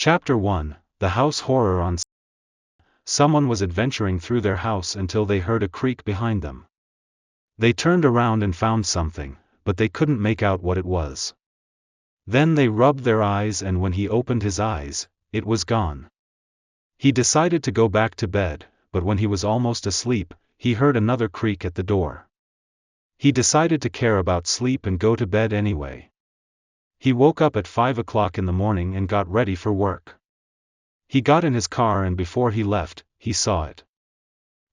Chapter 1, The House Horror on Someone was adventuring through their house until they heard a creak behind them. They turned around and found something, but they couldn't make out what it was. Then they rubbed their eyes, and when he opened his eyes, it was gone. He decided to go back to bed, but when he was almost asleep, he heard another creak at the door. He decided to care about sleep and go to bed anyway. He woke up at 5 o'clock in the morning and got ready for work. He got in his car, and before he left, he saw it.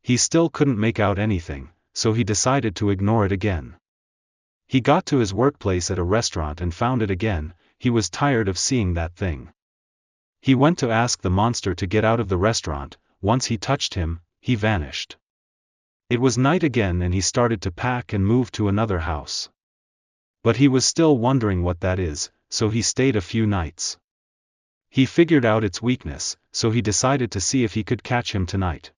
He still couldn't make out anything, so he decided to ignore it again. He got to his workplace at a restaurant and found it again. He was tired of seeing that thing. He went to ask the monster to get out of the restaurant. Once he touched him, he vanished. It was night again, and he started to pack and move to another house. But he was still wondering what that is, so he stayed a few nights. He figured out its weakness, so he decided to see if he could catch him tonight.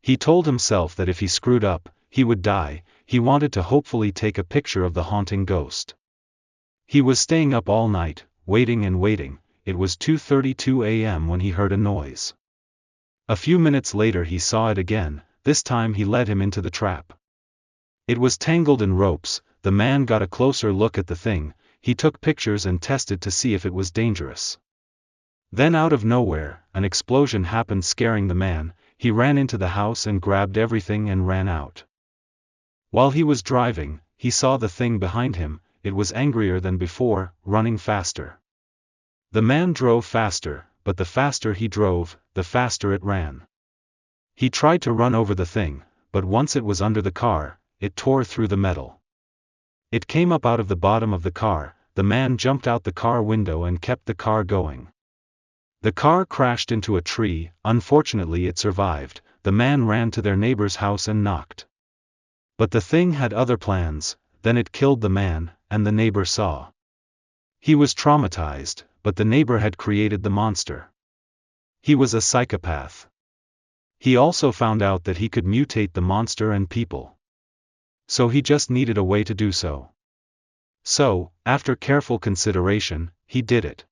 He told himself that if he screwed up, he would die. He wanted to hopefully take a picture of the haunting ghost. He was staying up all night, waiting and waiting. It was 2:32 a.m. when he heard a noise. A few minutes later he saw it again. This time he led him into the trap. It was tangled in ropes. The man got a closer look at the thing. He took pictures and tested to see if it was dangerous. Then out of nowhere, an explosion happened, scaring the man. He ran into the house and grabbed everything and ran out. While he was driving, he saw the thing behind him. It was angrier than before, running faster. The man drove faster, but the faster he drove, the faster it ran. He tried to run over the thing, but once it was under the car, it tore through the metal. It came up out of the bottom of the car. The man jumped out the car window and kept the car going. The car crashed into a tree. Unfortunately it survived. The man ran to their neighbor's house and knocked. But the thing had other plans. Then it killed the man, and the neighbor saw. He was traumatized, but the neighbor had created the monster. He was a psychopath. He also found out that he could mutate the monster and people. So he just needed a way to do so. So, after careful consideration, he did it.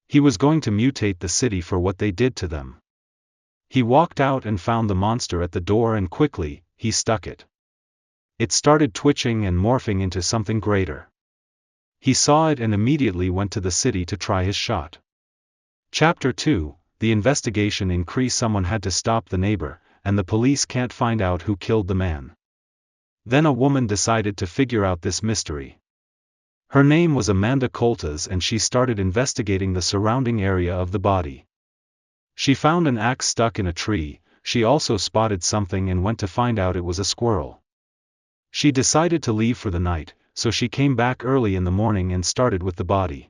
He was going to mutate the city for what they did to them. He walked out and found the monster at the door, and quickly, he stuck it. It started twitching and morphing into something greater. He saw it and immediately went to the city to try his shot. Chapter 2, The investigation increased. Someone had to stop the neighbor, and the police can't find out who killed the man. Then a woman decided to figure out this mystery. Her name was Amanda Coltas, and she started investigating the surrounding area of the body. She found an axe stuck in a tree. She also spotted something and went to find out it was a squirrel. She decided to leave for the night, so she came back early in the morning and started with the body.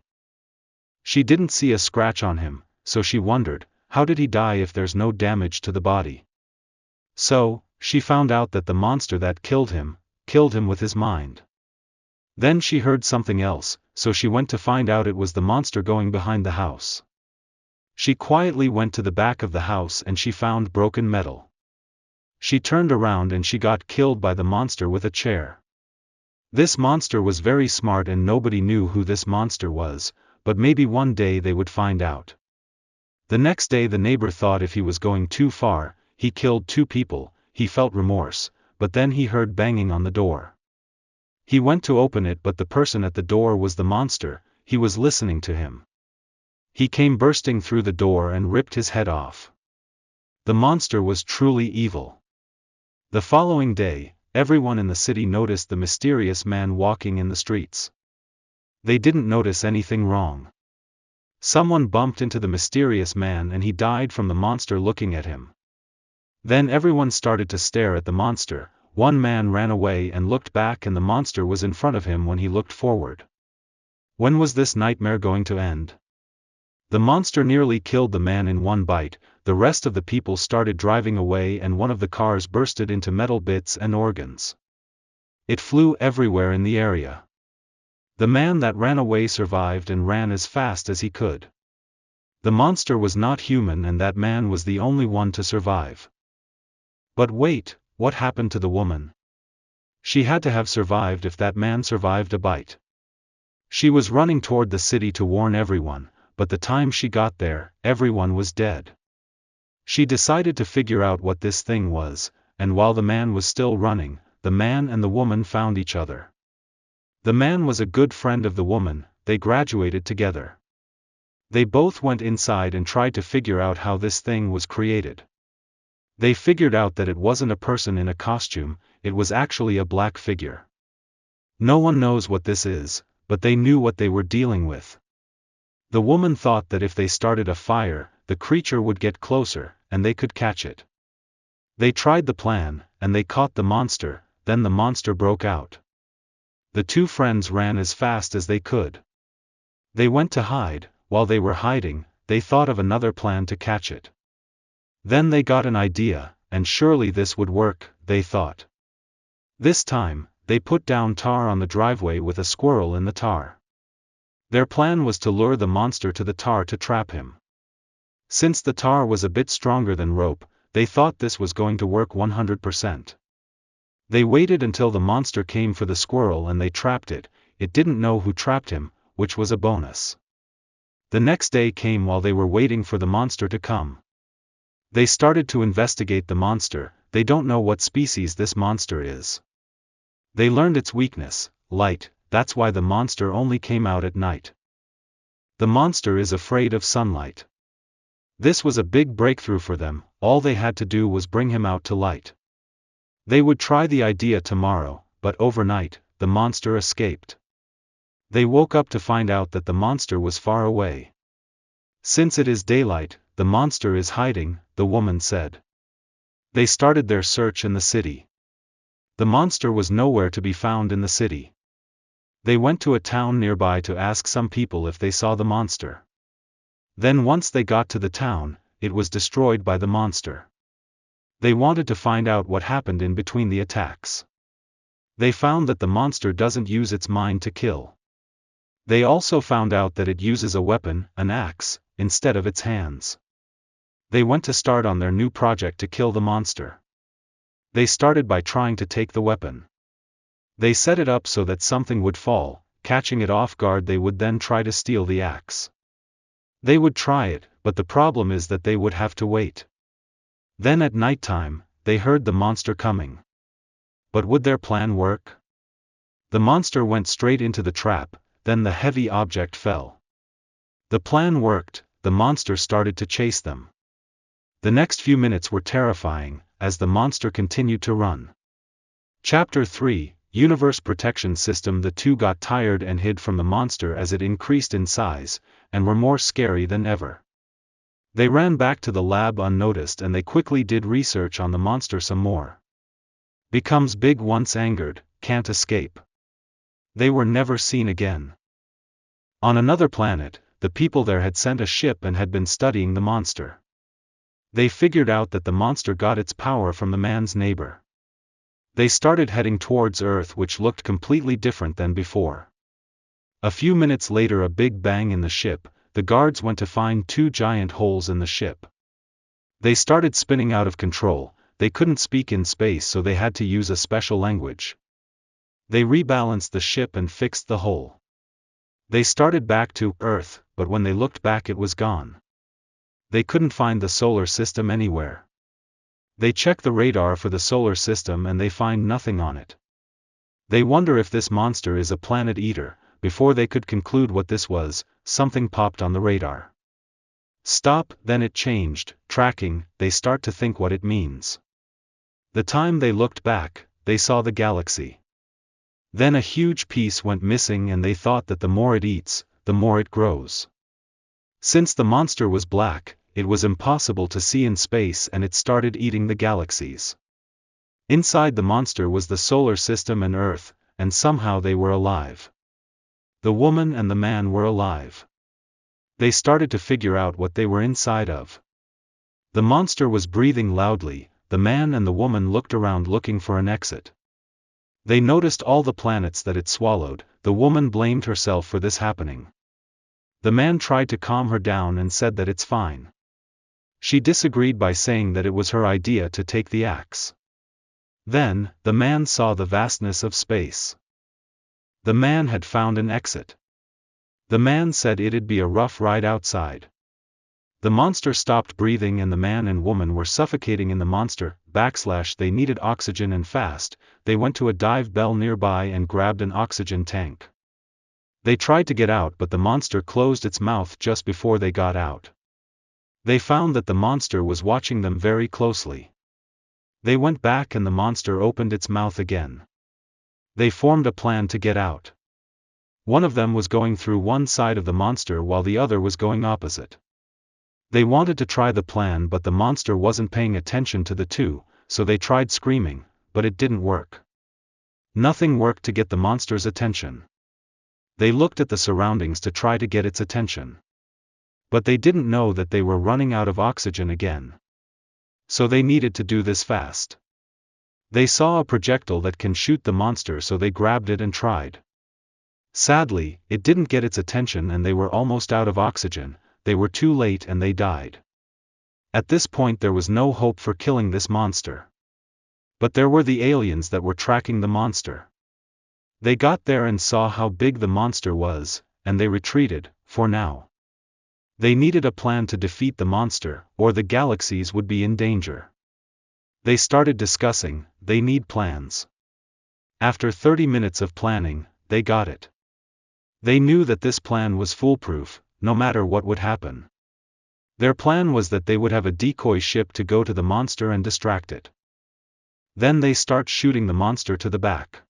She didn't see a scratch on him, so she wondered, how did he die if there's no damage to the body? So, she found out that the monster that killed him with his mind. Then she heard something else, so she went to find out it was the monster going behind the house. She quietly went to the back of the house and she found broken metal. She turned around and she got killed by the monster with a chair. This monster was very smart and nobody knew who this monster was, but maybe one day they would find out. The next day the neighbor thought if he was going too far, he killed 2 people. He felt remorse, but then he heard banging on the door. He went to open it, but the person at the door was the monster. He was listening to him. He came bursting through the door and ripped his head off. The monster was truly evil. The following day, everyone in the city noticed the mysterious man walking in the streets. They didn't notice anything wrong. Someone bumped into the mysterious man and he died from the monster looking at him. Then everyone started to stare at the monster. One man ran away and looked back, and the monster was in front of him when he looked forward. When was this nightmare going to end? The monster nearly killed the man in one bite. The rest of the people started driving away and one of the cars bursted into metal bits and organs. It flew everywhere in the area. The man that ran away survived and ran as fast as he could. The monster was not human and that man was the only one to survive. But wait, what happened to the woman? She had to have survived if that man survived a bite. She was running toward the city to warn everyone, but the time she got there, everyone was dead. She decided to figure out what this thing was, and while the man was still running, the man and the woman found each other. The man was a good friend of the woman, they graduated together. They both went inside and tried to figure out how this thing was created. They figured out that it wasn't a person in a costume, it was actually a black figure. No one knows what this is, but they knew what they were dealing with. The woman thought that if they started a fire, the creature would get closer, and they could catch it. They tried the plan, and they caught the monster, then the monster broke out. The two friends ran as fast as they could. They went to hide. While they were hiding, they thought of another plan to catch it. Then they got an idea, and surely this would work, they thought. This time, they put down tar on the driveway with a squirrel in the tar. Their plan was to lure the monster to the tar to trap him. Since the tar was a bit stronger than rope, they thought this was going to work 100%. They waited until the monster came for the squirrel and they trapped it. It didn't know who trapped him, which was a bonus. The next day came while they were waiting for the monster to come. They started to investigate the monster. They don't know what species this monster is. They learned its weakness, light, that's why the monster only came out at night. The monster is afraid of sunlight. This was a big breakthrough for them, all they had to do was bring him out to light. They would try the idea tomorrow, but overnight, the monster escaped. They woke up to find out that the monster was far away. Since it is daylight, the monster is hiding, the woman said. They started their search in the city. The monster was nowhere to be found in the city. They went to a town nearby to ask some people if they saw the monster. Then once they got to the town, it was destroyed by the monster. They wanted to find out what happened in between the attacks. They found that the monster doesn't use its mind to kill. They also found out that it uses a weapon, an axe, instead of its hands. They went to start on their new project to kill the monster. They started by trying to take the weapon. They set it up so that something would fall, catching it off guard. They would then try to steal the axe. They would try it, but the problem is that they would have to wait. Then at night time, they heard the monster coming. But would their plan work? The monster went straight into the trap, then the heavy object fell. The plan worked, the monster started to chase them. The next few minutes were terrifying, as the monster continued to run. Chapter 3, Universe Protection System. The two got tired and hid from the monster as it increased in size, and were more scary than ever. They ran back to the lab unnoticed and they quickly did research on the monster some more. Becomes big once angered, can't escape. They were never seen again. On another planet, the people there had sent a ship and had been studying the monster. They figured out that the monster got its power from the man's neighbor. They started heading towards Earth, which looked completely different than before. A few minutes later, a big bang in the ship. The guards went to find two giant holes in the ship. They started spinning out of control. They couldn't speak in space, so they had to use a special language. They rebalanced the ship and fixed the hole. They started back to Earth, but when they looked back it was gone. They couldn't find the solar system anywhere. They check the radar for the solar system and they find nothing on it. They wonder if this monster is a planet eater. Before they could conclude what this was, something popped on the radar. Stop, then it changed, tracking. They start to think what it means. The time they looked back, they saw the galaxy. Then a huge piece went missing and they thought that the more it eats, the more it grows. Since the monster was black, it was impossible to see in space and it started eating the galaxies. Inside the monster was the solar system and Earth, and somehow they were alive. The woman and the man were alive. They started to figure out what they were inside of. The monster was breathing loudly. The man and the woman looked around looking for an exit. They noticed all the planets that it swallowed. The woman blamed herself for this happening. The man tried to calm her down and said that it's fine. She disagreed by saying that it was her idea to take the axe. Then, the man saw the vastness of space. The man had found an exit. The man said it'd be a rough ride outside. The monster stopped breathing and the man and woman were suffocating in the monster. They needed oxygen and fast. They went to a dive bell nearby and grabbed an oxygen tank. They tried to get out but the monster closed its mouth just before they got out. They found that the monster was watching them very closely. They went back and the monster opened its mouth again. They formed a plan to get out. One of them was going through one side of the monster while the other was going opposite. They wanted to try the plan but the monster wasn't paying attention to the two, so they tried screaming, but it didn't work. Nothing worked to get the monster's attention. They looked at the surroundings to try to get its attention. But they didn't know that they were running out of oxygen again. So they needed to do this fast. They saw a projectile that can shoot the monster so they grabbed it and tried. Sadly, it didn't get its attention and they were almost out of oxygen. They were too late and they died. At this point there was no hope for killing this monster. But there were the aliens that were tracking the monster. They got there and saw how big the monster was, and they retreated, for now. They needed a plan to defeat the monster, or the galaxies would be in danger. They started discussing, they need plans. After 30 minutes of planning, they got it. They knew that this plan was foolproof, no matter what would happen. Their plan was that they would have a decoy ship to go to the monster and distract it. Then they start shooting the monster to the back.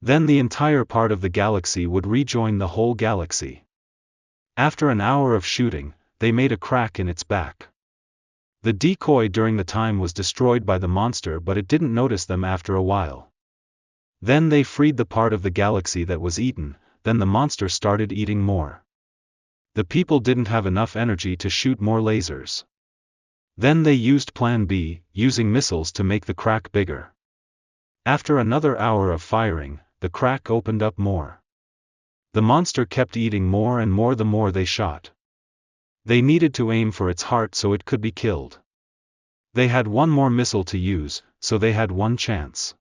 Then the entire part of the galaxy would rejoin the whole galaxy. After an hour of shooting, they made a crack in its back. The decoy during the time was destroyed by the monster but it didn't notice them after a while. Then they freed the part of the galaxy that was eaten, then the monster started eating more. The people didn't have enough energy to shoot more lasers. Then they used Plan B, using missiles to make the crack bigger. After another hour of firing, the crack opened up more. The monster kept eating more and more the more they shot. They needed to aim for its heart so it could be killed. They had one more missile to use, so they had one chance.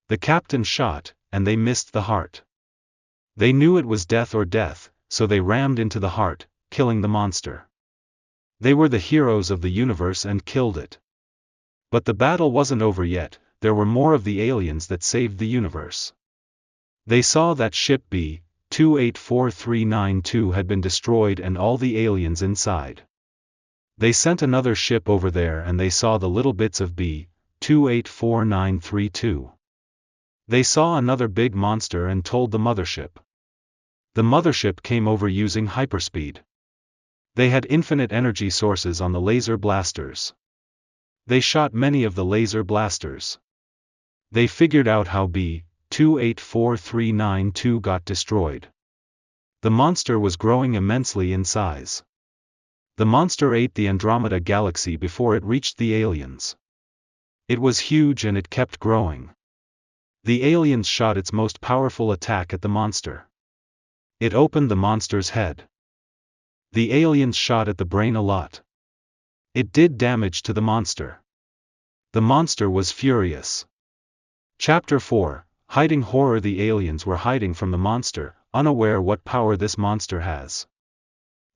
The captain shot, and they missed the heart. They knew it was death or death, so they rammed into the heart, killing the monster. They were the heroes of the universe and killed it. But the battle wasn't over yet, there were more of the aliens that saved the universe. They saw that ship B-284392 had been destroyed and all the aliens inside. They sent another ship over there and they saw the little bits of B-284932. They saw another big monster and told the mothership. The mothership came over using hyperspeed. They had infinite energy sources on the laser blasters. They shot many of the laser blasters. They figured out how B-284392 got destroyed. The monster was growing immensely in size. The monster ate the Andromeda galaxy before it reached the aliens. It was huge and it kept growing. The aliens shot its most powerful attack at the monster. It opened the monster's head. The aliens shot at the brain a lot. It did damage to the monster. The monster was furious. Chapter 4, Hiding Horror. The aliens were hiding from the monster, unaware what power this monster has.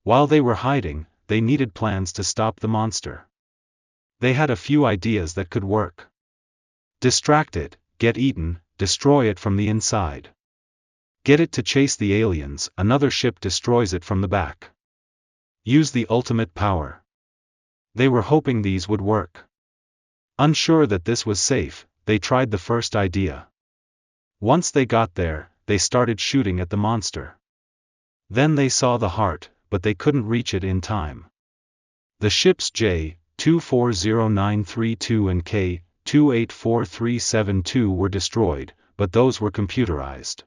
While they were hiding, they needed plans to stop the monster. They had a few ideas that could work. Distract it, get eaten, destroy it from the inside. Get it to chase the aliens, another ship destroys it from the back. Use the ultimate power. They were hoping these would work. Unsure that this was safe, they tried the first idea. Once they got there, they started shooting at the monster. Then they saw the heart, but they couldn't reach it in time. The ships J-240932 and K-284372 were destroyed, but those were computerized.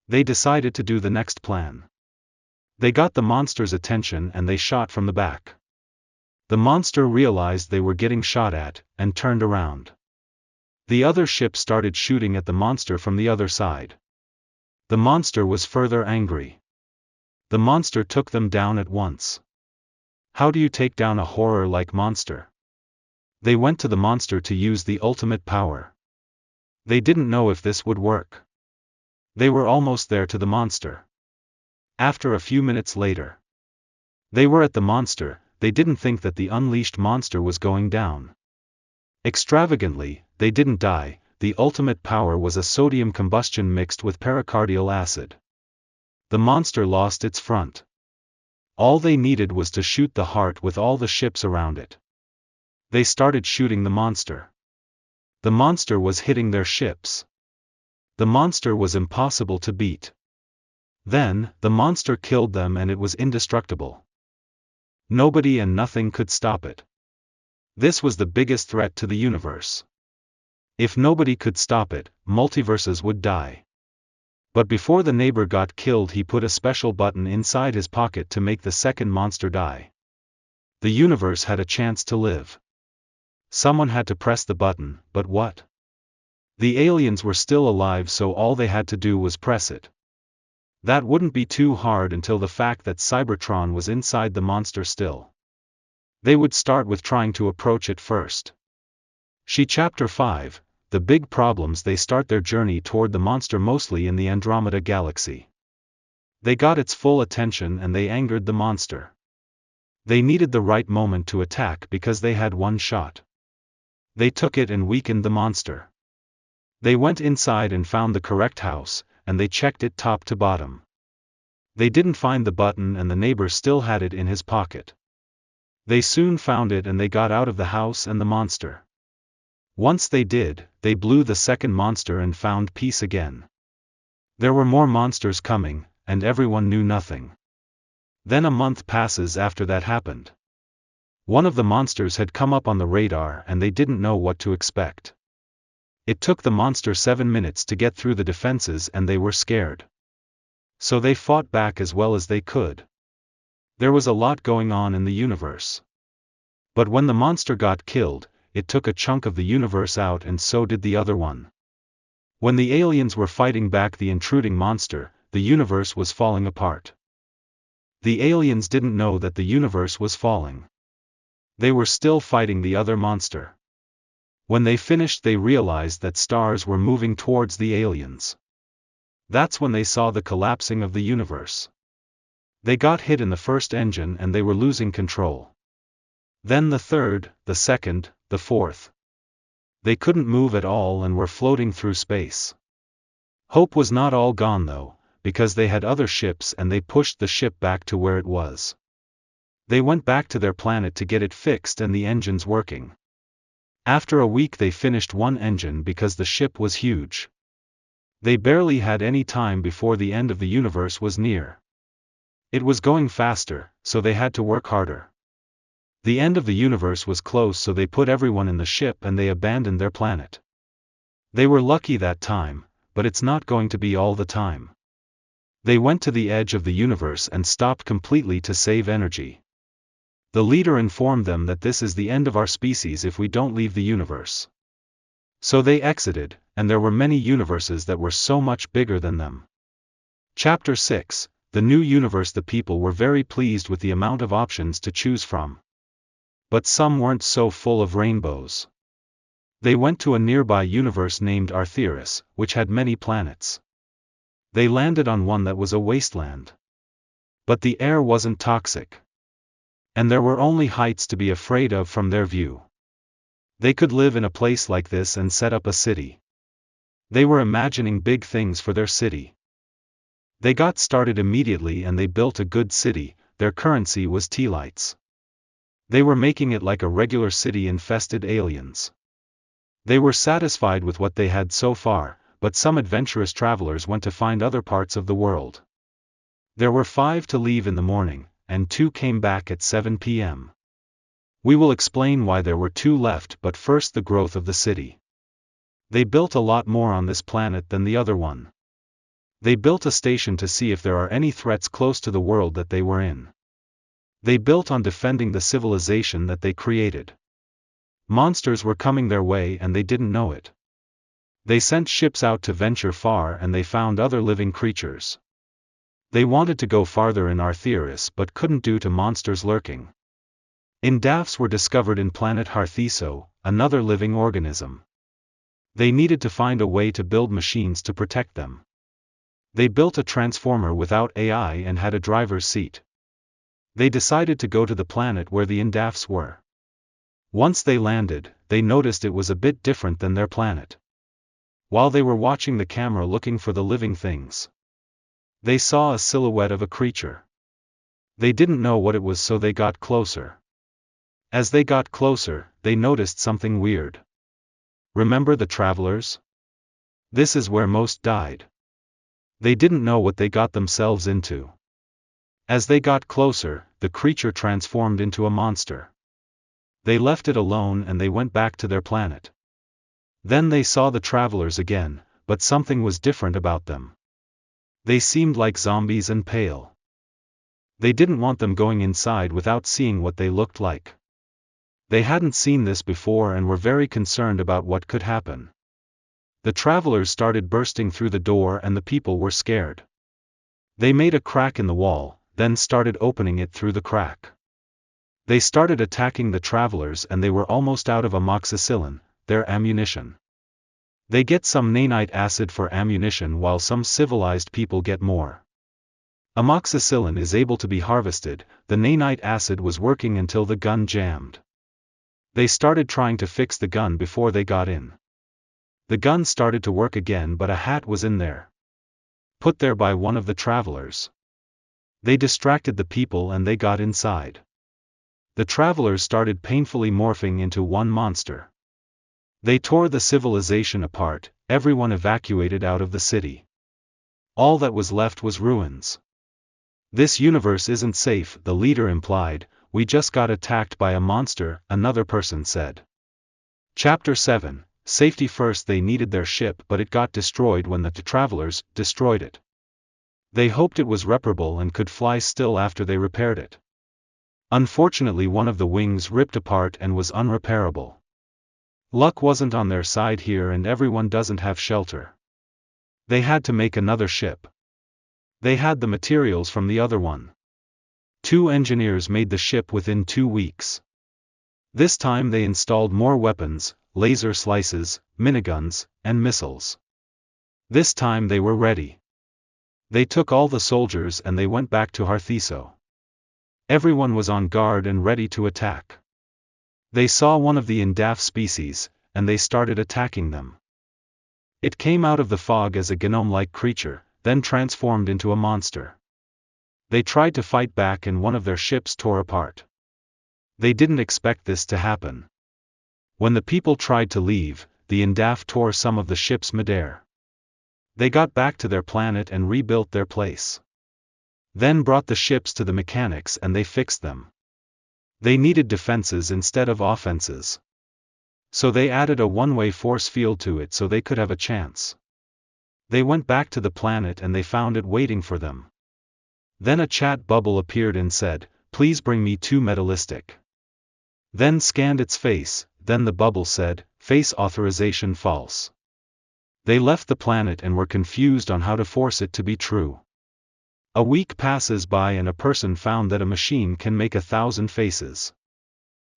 They decided to do the next plan. They got the monster's attention and they shot from the back. The monster realized they were getting shot at, and turned around. The other ship started shooting at the monster from the other side. The monster was further angry. The monster took them down at once. How do you take down a horror-like monster? They went to the monster to use the ultimate power. They didn't know if this would work. They were almost there to the monster. After a few minutes later, they were at the monster. They didn't think that the unleashed monster was going down. Extravagantly, they didn't die. The ultimate power was a sodium combustion mixed with pericardial acid. The monster lost its front. All they needed was to shoot the heart with all the ships around it. They started shooting the monster. The monster was hitting their ships. The monster was impossible to beat. Then, the monster killed them and it was indestructible. Nobody and nothing could stop it. This was the biggest threat to the universe. If nobody could stop it, multiverses would die. But before the neighbor got killed, he put a special button inside his pocket to make the second monster die. The universe had a chance to live. Someone had to press the button, but what? The aliens were still alive, so all they had to do was press it. That wouldn't be too hard until the fact that Cybertron was inside the monster still. They would start with trying to approach it first. Chapter 5, The Big Problems. They start their journey toward the monster mostly in the Andromeda Galaxy. They got its full attention and they angered the monster. They needed the right moment to attack because they had one shot. They took it and weakened the monster. They went inside and found the correct house, and they checked it top to bottom. They didn't find the button and the neighbor still had it in his pocket. They soon found it and they got out of the house and the monster. Once they did, they blew the second monster and found peace again. There were more monsters coming, and everyone knew nothing. Then a month passes after that happened. One of the monsters had come up on the radar and they didn't know what to expect. It took the monster 7 minutes to get through the defenses and they were scared. So they fought back as well as they could. There was a lot going on in the universe. But when the monster got killed, it took a chunk of the universe out and so did the other one. When the aliens were fighting back the intruding monster, the universe was falling apart. The aliens didn't know that the universe was falling. They were still fighting the other monster. When they finished, they realized that stars were moving towards the aliens. That's when they saw the collapsing of the universe. They got hit in the first engine and they were losing control. Then the third, the second, the fourth. They couldn't move at all and were floating through space. Hope was not all gone though, because they had other ships and they pushed the ship back to where it was. They went back to their planet to get it fixed and the engines working. After a week they finished one engine because the ship was huge. They barely had any time before the end of the universe was near. It was going faster, so they had to work harder. The end of the universe was close, so they put everyone in the ship and they abandoned their planet. They were lucky that time, but it's not going to be all the time. They went to the edge of the universe and stopped completely to save energy. The leader informed them that this is the end of our species if we don't leave the universe. So they exited, and there were many universes that were so much bigger than them. Chapter 6, The New Universe. The people were very pleased with the amount of options to choose from. But some weren't so full of rainbows. They went to a nearby universe named Artheris, which had many planets. They landed on one that was a wasteland. But the air wasn't toxic. And there were only heights to be afraid of from their view. They could live in a place like this and set up a city. They were imagining big things for their city. They got started immediately and they built a good city. Their currency was T-lights. They were making it like a regular city infested aliens. They were satisfied with what they had so far, but some adventurous travelers went to find other parts of the world. There were 5 to leave in the morning, and 2 came back at 7 p.m. We will explain why there were 2 left, but first the growth of the city. They built a lot more on this planet than the other one. They built a station to see if there are any threats close to the world that they were in. They built on defending the civilization that they created. Monsters were coming their way and they didn't know it. They sent ships out to venture far and they found other living creatures. They wanted to go farther in Artheris but couldn't due to monsters lurking. Indafs were discovered in planet Harthiso, another living organism. They needed to find a way to build machines to protect them. They built a transformer without AI and had a driver's seat. They decided to go to the planet where the Indafs were. Once they landed, they noticed it was a bit different than their planet. While they were watching the camera looking for the living things, they saw a silhouette of a creature. They didn't know what it was, so they got closer. As they got closer, they noticed something weird. Remember the travelers? This is where most died. They didn't know what they got themselves into. As they got closer, the creature transformed into a monster. They left it alone and they went back to their planet. Then they saw the travelers again, but something was different about them. They seemed like zombies and pale. They didn't want them going inside without seeing what they looked like. They hadn't seen this before and were very concerned about what could happen. The travelers started bursting through the door and the people were scared. They made a crack in the wall, then started opening it through the crack. They started attacking the travelers and they were almost out of amoxicillin, their ammunition. They get some nanite acid for ammunition while some civilized people get more. Amoxicillin is able to be harvested, the nanite acid was working until the gun jammed. They started trying to fix the gun before they got in. The gun started to work again, but a hat was in there. Put there by one of the travelers. They distracted the people and they got inside. The travelers started painfully morphing into one monster. They tore the civilization apart, everyone evacuated out of the city. All that was left was ruins. This universe isn't safe, the leader implied. We just got attacked by a monster, another person said. Chapter 7, Safety First. They needed their ship, but it got destroyed when the travelers destroyed it. They hoped it was reparable and could fly still after they repaired it. Unfortunately, one of the wings ripped apart and was unrepairable. Luck wasn't on their side here and everyone doesn't have shelter. They had to make another ship. They had the materials from the other one. 2 engineers made the ship within 2 weeks. This time they installed more weapons, laser slices, miniguns, and missiles. This time they were ready. They took all the soldiers and they went back to Harthiso. Everyone was on guard and ready to attack. They saw one of the Indaf species, and they started attacking them. It came out of the fog as a gnome-like creature, then transformed into a monster. They tried to fight back and one of their ships tore apart. They didn't expect this to happen. When the people tried to leave, the Indaf tore some of the ship's midair. They got back to their planet and rebuilt their place. Then brought the ships to the mechanics and they fixed them. They needed defenses instead of offenses. So they added a one-way force field to it so they could have a chance. They went back to the planet and they found it waiting for them. Then a chat bubble appeared and said, "Please bring me 2 metallistic." Then scanned its face, then the bubble said, "Face authorization false." They left the planet and were confused on how to force it to be true. A week passes by and a person found that a machine can make 1,000 faces.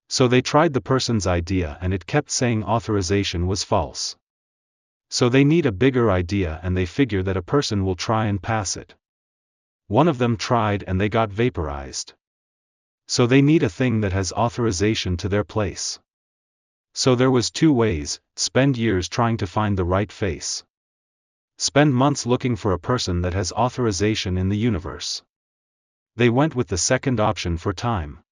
So they tried the person's idea and it kept saying authorization was false. So they need a bigger idea and they figure that a person will try and pass it. One of them tried and they got vaporized. So they need a thing that has authorization to their place. So there was 2 ways: spend years trying to find the right face. Spend months looking for a person that has authorization in the universe. They went with the second option for time.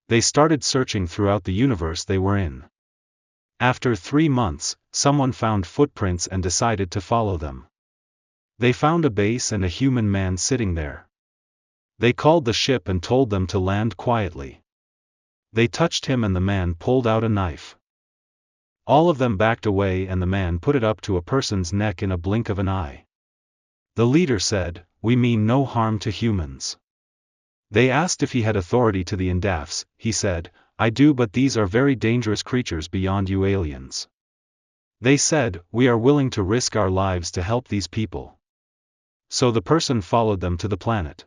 They started searching throughout the universe they were in. After 3 months, someone found footprints and decided to follow them. They found a base and a human man sitting there. They called the ship and told them to land quietly. They touched him and the man pulled out a knife. All of them backed away and the man put it up to a person's neck in a blink of an eye. The leader said, "We mean no harm to humans." They asked if he had authority to the Indafs. He said, "I do, but these are very dangerous creatures beyond you aliens." They said, "We are willing to risk our lives to help these people." So the person followed them to the planet.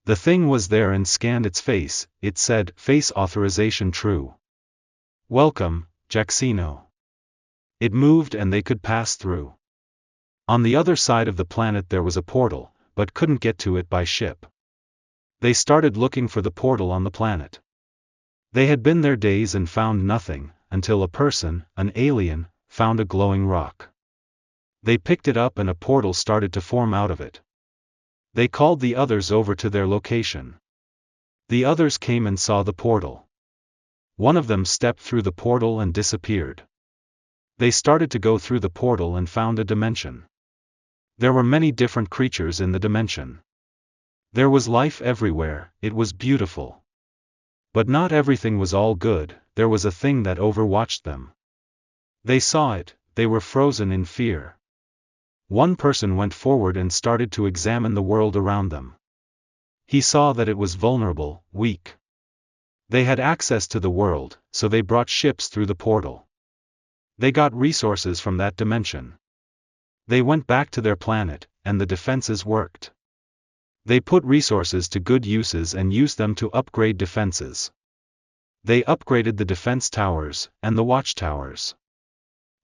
The thing was there and scanned its face. It said, "Face authorization true. Welcome, Jacksino." It moved and they could pass through. On the other side of the planet there was a portal, but couldn't get to it by ship. They started looking for the portal on the planet. They had been there days and found nothing, until a person, an alien, found a glowing rock. They picked it up and a portal started to form out of it. They called the others over to their location. The others came and saw the portal. One of them stepped through the portal and disappeared. They started to go through the portal and found a dimension. There were many different creatures in the dimension. There was life everywhere, it was beautiful. But not everything was all good, there was a thing that overwatched them. They saw it, they were frozen in fear. One person went forward and started to examine the world around them. He saw that it was vulnerable, weak. They had access to the world, so they brought ships through the portal. They got resources from that dimension. They went back to their planet, and the defenses worked. They put resources to good uses and used them to upgrade defenses. They upgraded the defense towers, and the watchtowers.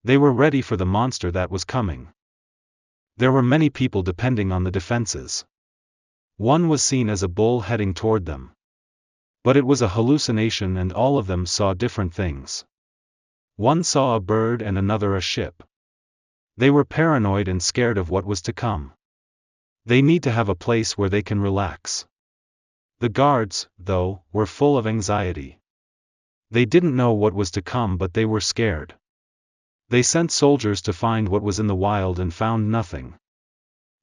They were ready for the monster that was coming. There were many people depending on the defenses. One was seen as a bull heading toward them. But it was a hallucination and all of them saw different things. One saw a bird and another a ship. They were paranoid and scared of what was to come. They need to have a place where they can relax. The guards, though, were full of anxiety. They didn't know what was to come but they were scared. They sent soldiers to find what was in the wild and found nothing.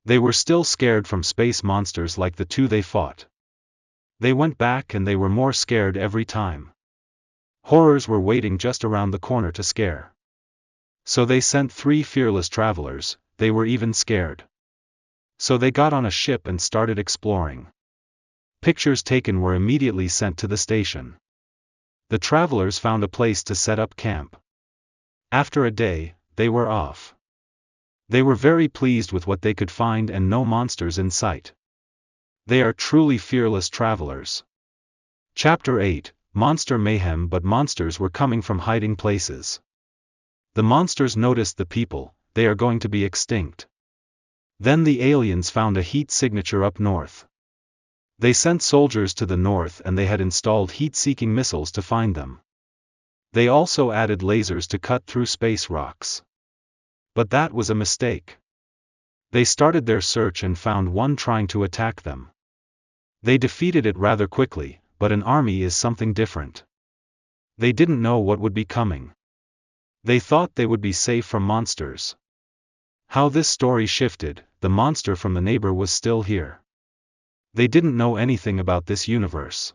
They were still scared from space monsters like the two they fought. They went back and they were more scared every time. Horrors were waiting just around the corner to scare. So they sent 3 fearless travelers, they were even scared. So they got on a ship and started exploring. Pictures taken were immediately sent to the station. The travelers found a place to set up camp. After a day, they were off. They were very pleased with what they could find and no monsters in sight. They are truly fearless travelers. Chapter 8, Monster Mayhem. But monsters were coming from hiding places. The monsters noticed the people, they are going to be extinct. Then the aliens found a heat signature up north. They sent soldiers to the north and they had installed heat-seeking missiles to find them. They also added lasers to cut through space rocks. But that was a mistake. They started their search and found one trying to attack them. They defeated it rather quickly, but an army is something different. They didn't know what would be coming. They thought they would be safe from monsters. How this story shifted, the monster from the neighbor was still here. They didn't know anything about this universe.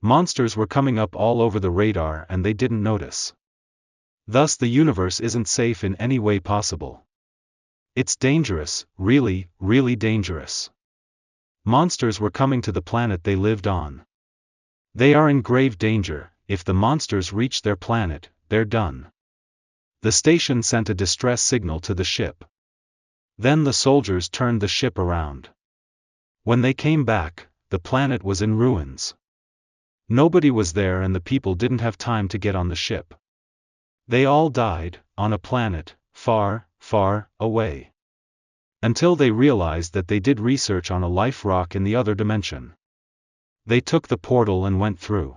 Monsters were coming up all over the radar and they didn't notice. Thus the universe isn't safe in any way possible. It's dangerous, really, really dangerous. Monsters were coming to the planet they lived on. They are in grave danger, if the monsters reach their planet, they're done. The station sent a distress signal to the ship. Then the soldiers turned the ship around. When they came back, the planet was in ruins. Nobody was there and the people didn't have time to get on the ship. They all died, on a planet, far, far away. Until they realized that they did research on a life rock in the other dimension. They took the portal and went through.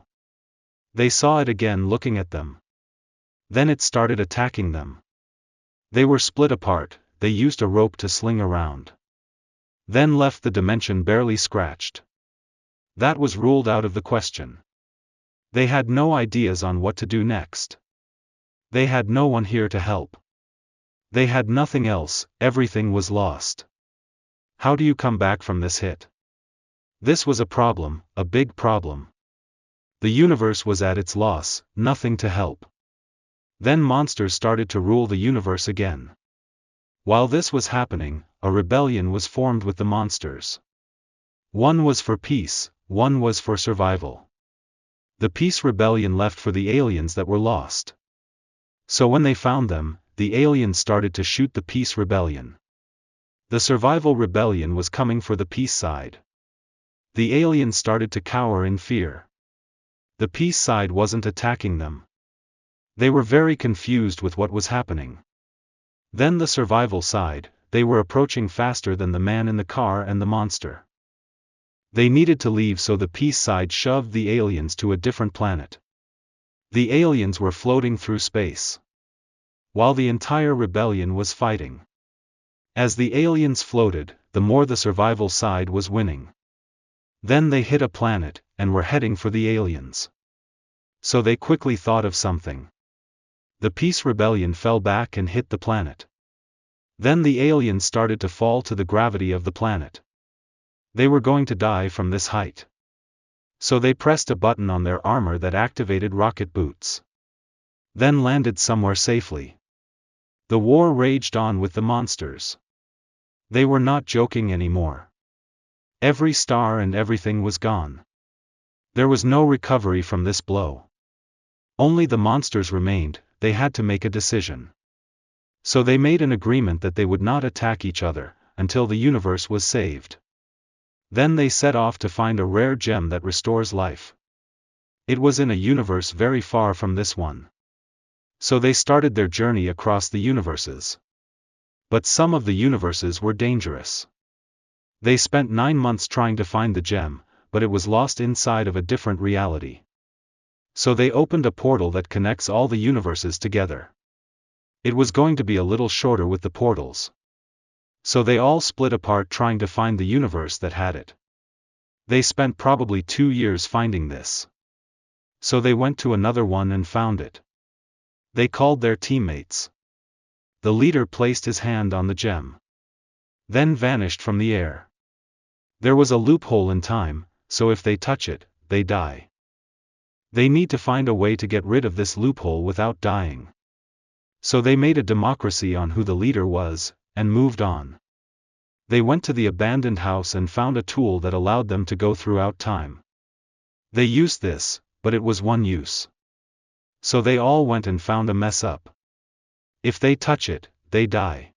They saw it again looking at them. Then it started attacking them. They were split apart, they used a rope to sling around. Then left the dimension barely scratched. That was ruled out of the question. They had no ideas on what to do next. They had no one here to help. They had nothing else, everything was lost. How do you come back from this hit? This was a problem, a big problem. The universe was at its loss, nothing to help. Then monsters started to rule the universe again. While this was happening, a rebellion was formed with the monsters. One was for peace, one was for survival. The peace rebellion left for the aliens that were lost. So when they found them, the aliens started to shoot the peace rebellion. The survival rebellion was coming for the peace side. The aliens started to cower in fear. The peace side wasn't attacking them. They were very confused with what was happening. Then the survival side, they were approaching faster than the man in the car and the monster. They needed to leave, so the peace side shoved the aliens to a different planet. The aliens were floating through space, while the entire rebellion was fighting. As the aliens floated, the more the survival side was winning. Then they hit a planet, and were heading for the aliens. So they quickly thought of something. The peace rebellion fell back and hit the planet. Then the aliens started to fall to the gravity of the planet. They were going to die from this height. So they pressed a button on their armor that activated rocket boots. Then landed somewhere safely. The war raged on with the monsters. They were not joking anymore. Every star and everything was gone. There was no recovery from this blow. Only the monsters remained. They had to make a decision. So they made an agreement that they would not attack each other until the universe was saved. Then they set off to find a rare gem that restores life. It was in a universe very far from this one. So they started their journey across the universes. But some of the universes were dangerous. They spent 9 months trying to find the gem, but it was lost inside of a different reality. So they opened a portal that connects all the universes together. It was going to be a little shorter with the portals. So they all split apart trying to find the universe that had it. They spent probably 2 years finding this. So they went to another one and found it. They called their teammates. The leader placed his hand on the gem. Then vanished from the air. There was a loophole in time, so if they touch it, they die. They need to find a way to get rid of this loophole without dying. So they made a democracy on who the leader was, and moved on. They went to the abandoned house and found a tool that allowed them to go throughout time. They used this, but it was one use. So they all went and found a mess up. If they touch it, they die.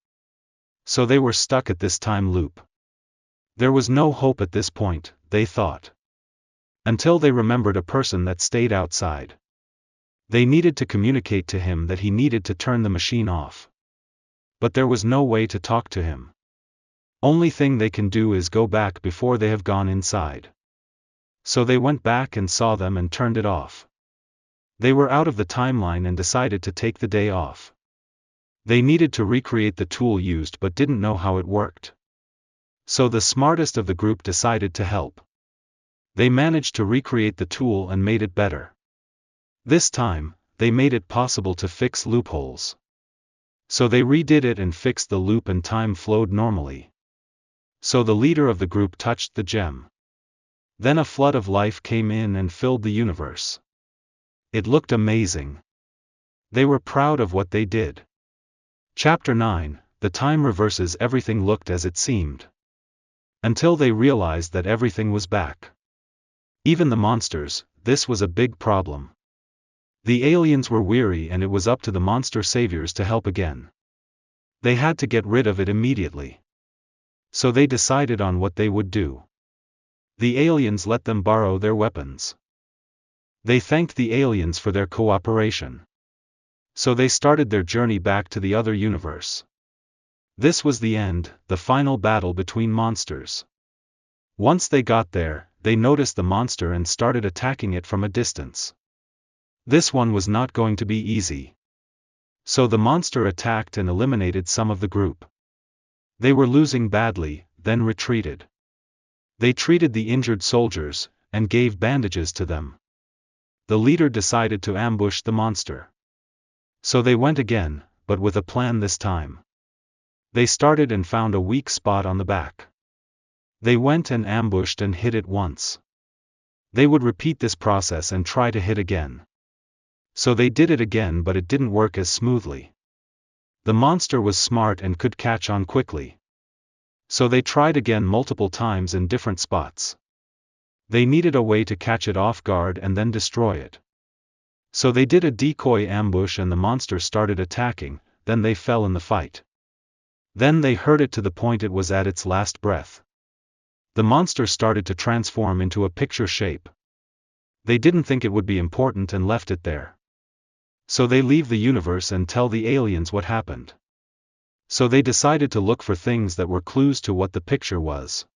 So they were stuck at this time loop. There was no hope at this point, they thought. Until they remembered a person that stayed outside. They needed to communicate to him that he needed to turn the machine off. But there was no way to talk to him. Only thing they can do is go back before they have gone inside. So they went back and saw them and turned it off. They were out of the timeline and decided to take the day off. They needed to recreate the tool used but didn't know how it worked. So the smartest of the group decided to help. They managed to recreate the tool and made it better. This time, they made it possible to fix loopholes. So they redid it and fixed the loop and time flowed normally. So the leader of the group touched the gem. Then a flood of life came in and filled the universe. It looked amazing. They were proud of what they did. Chapter 9, The Time Reverses. Everything looked as it seemed. Until they realized that everything was back. Even the monsters, this was a big problem. The aliens were weary and it was up to the monster saviors to help again. They had to get rid of it immediately. So they decided on what they would do. The aliens let them borrow their weapons. They thanked the aliens for their cooperation. So they started their journey back to the other universe. This was the end, the final battle between monsters. Once they got there, they noticed the monster and started attacking it from a distance. This one was not going to be easy. So the monster attacked and eliminated some of the group. They were losing badly, then retreated. They treated the injured soldiers, and gave bandages to them. The leader decided to ambush the monster. So they went again, but with a plan this time. They started and found a weak spot on the back. They went and ambushed and hit it once. They would repeat this process and try to hit again. So they did it again, but it didn't work as smoothly. The monster was smart and could catch on quickly. So they tried again multiple times in different spots. They needed a way to catch it off guard and then destroy it. So they did a decoy ambush and the monster started attacking, then they fell in the fight. Then they hurt it to the point it was at its last breath. The monster started to transform into a picture shape. They didn't think it would be important and left it there. So they leave the universe and tell the aliens what happened. So they decided to look for things that were clues to what the picture was.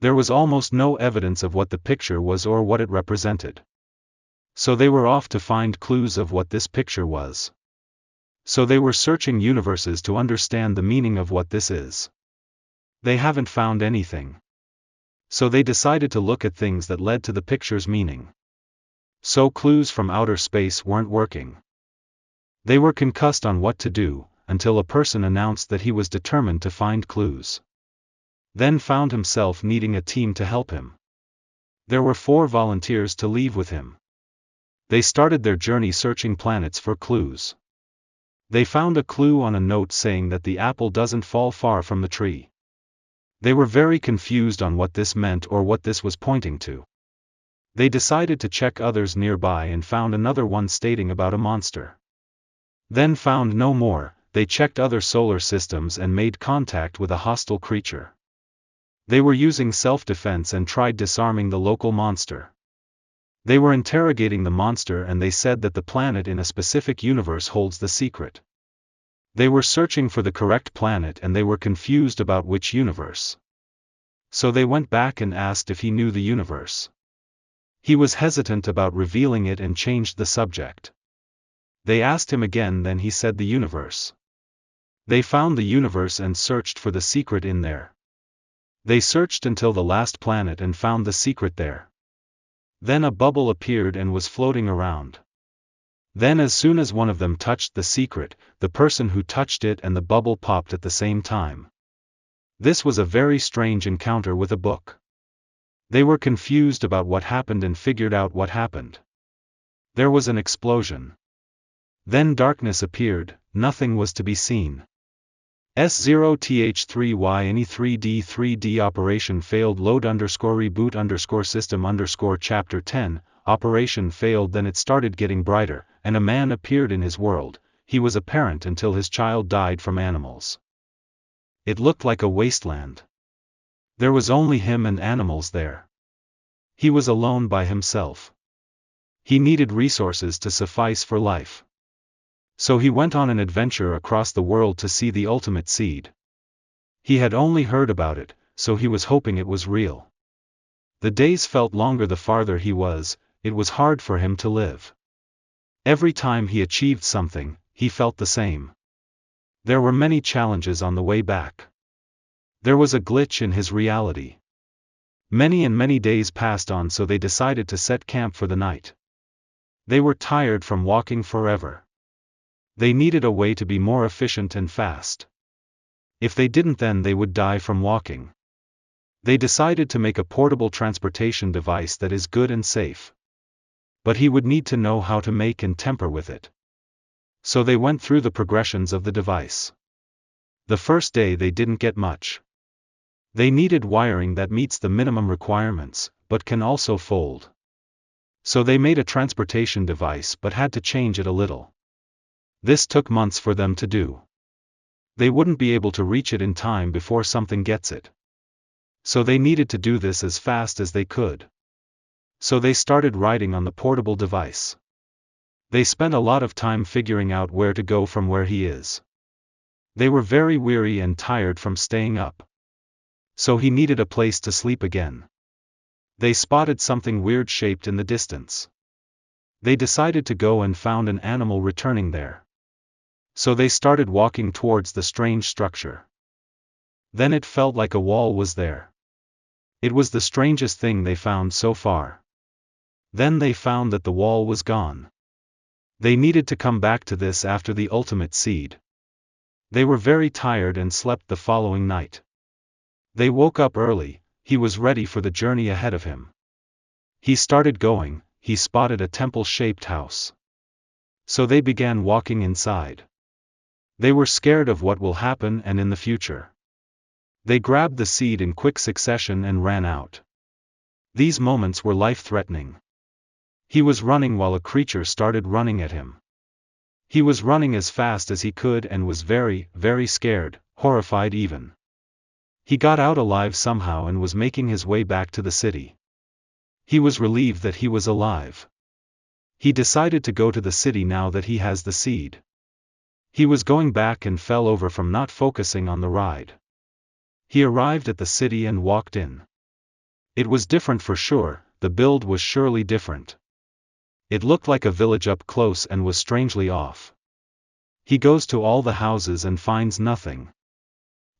There was almost no evidence of what the picture was or what it represented. So they were off to find clues of what this picture was. So they were searching universes to understand the meaning of what this is. They haven't found anything. So they decided to look at things that led to the picture's meaning. So clues from outer space weren't working. They were concussed on what to do, until a person announced that he was determined to find clues. Then found himself needing a team to help him. There were 4 volunteers to leave with him. They started their journey searching planets for clues. They found a clue on a note saying that the apple doesn't fall far from the tree. They were very confused on what this meant or what this was pointing to. They decided to check others nearby and found another one stating about a monster. Then found no more. They checked other solar systems and made contact with a hostile creature. They were using self-defense and tried disarming the local monster. They were interrogating the monster and they said that the planet in a specific universe holds the secret. They were searching for the correct planet and they were confused about which universe. So they went back and asked if he knew the universe. He was hesitant about revealing it and changed the subject. They asked him again, then he said the universe. They found the universe and searched for the secret in there. They searched until the last planet and found the secret there. Then a bubble appeared and was floating around. Then as soon as one of them touched the secret, the person who touched it and the bubble popped at the same time. This was a very strange encounter with a book. They were confused about what happened and figured out what happened. There was an explosion. Then darkness appeared, nothing was to be seen. S0TH3YNE3D3D operation failed load_reboot_system_chapter 10, operation failed. Then it started getting brighter, and a man appeared in his world. He was a parent until his child died from animals. It looked like a wasteland. There was only him and animals there. He was alone by himself. He needed resources to suffice for life. So he went on an adventure across the world to see the ultimate seed. He had only heard about it, so he was hoping it was real. The days felt longer the farther he was. It was hard for him to live. Every time he achieved something, he felt the same. There were many challenges on the way back. There was a glitch in his reality. Many and many days passed on, so they decided to set camp for the night. They were tired from walking forever. They needed a way to be more efficient and fast. If they didn't, then they would die from walking. They decided to make a portable transportation device that is good and safe. But he would need to know how to make and temper with it. So they went through the progressions of the device. The first day they didn't get much. They needed wiring that meets the minimum requirements, but can also fold. So they made a transportation device but had to change it a little. This took months for them to do. They wouldn't be able to reach it in time before something gets it. So they needed to do this as fast as they could. So they started writing on the portable device. They spent a lot of time figuring out where to go from where he is. They were very weary and tired from staying up. So he needed a place to sleep again. They spotted something weird shaped in the distance. They decided to go and found an animal returning there. So they started walking towards the strange structure. Then it felt like a wall was there. It was the strangest thing they found so far. Then they found that the wall was gone. They needed to come back to this after the ultimate seed. They were very tired and slept the following night. They woke up early. He was ready for the journey ahead of him. He started going. He spotted a temple-shaped house. So they began walking inside. They were scared of what will happen and in the future. They grabbed the seed in quick succession and ran out. These moments were life-threatening. He was running while a creature started running at him. He was running as fast as he could and was very, very scared, horrified even. He got out alive somehow and was making his way back to the city. He was relieved that he was alive. He decided to go to the city now that he has the seed. He was going back and fell over from not focusing on the ride. He arrived at the city and walked in. It was different for sure, the build was surely different. It looked like a village up close and was strangely off. He goes to all the houses and finds nothing.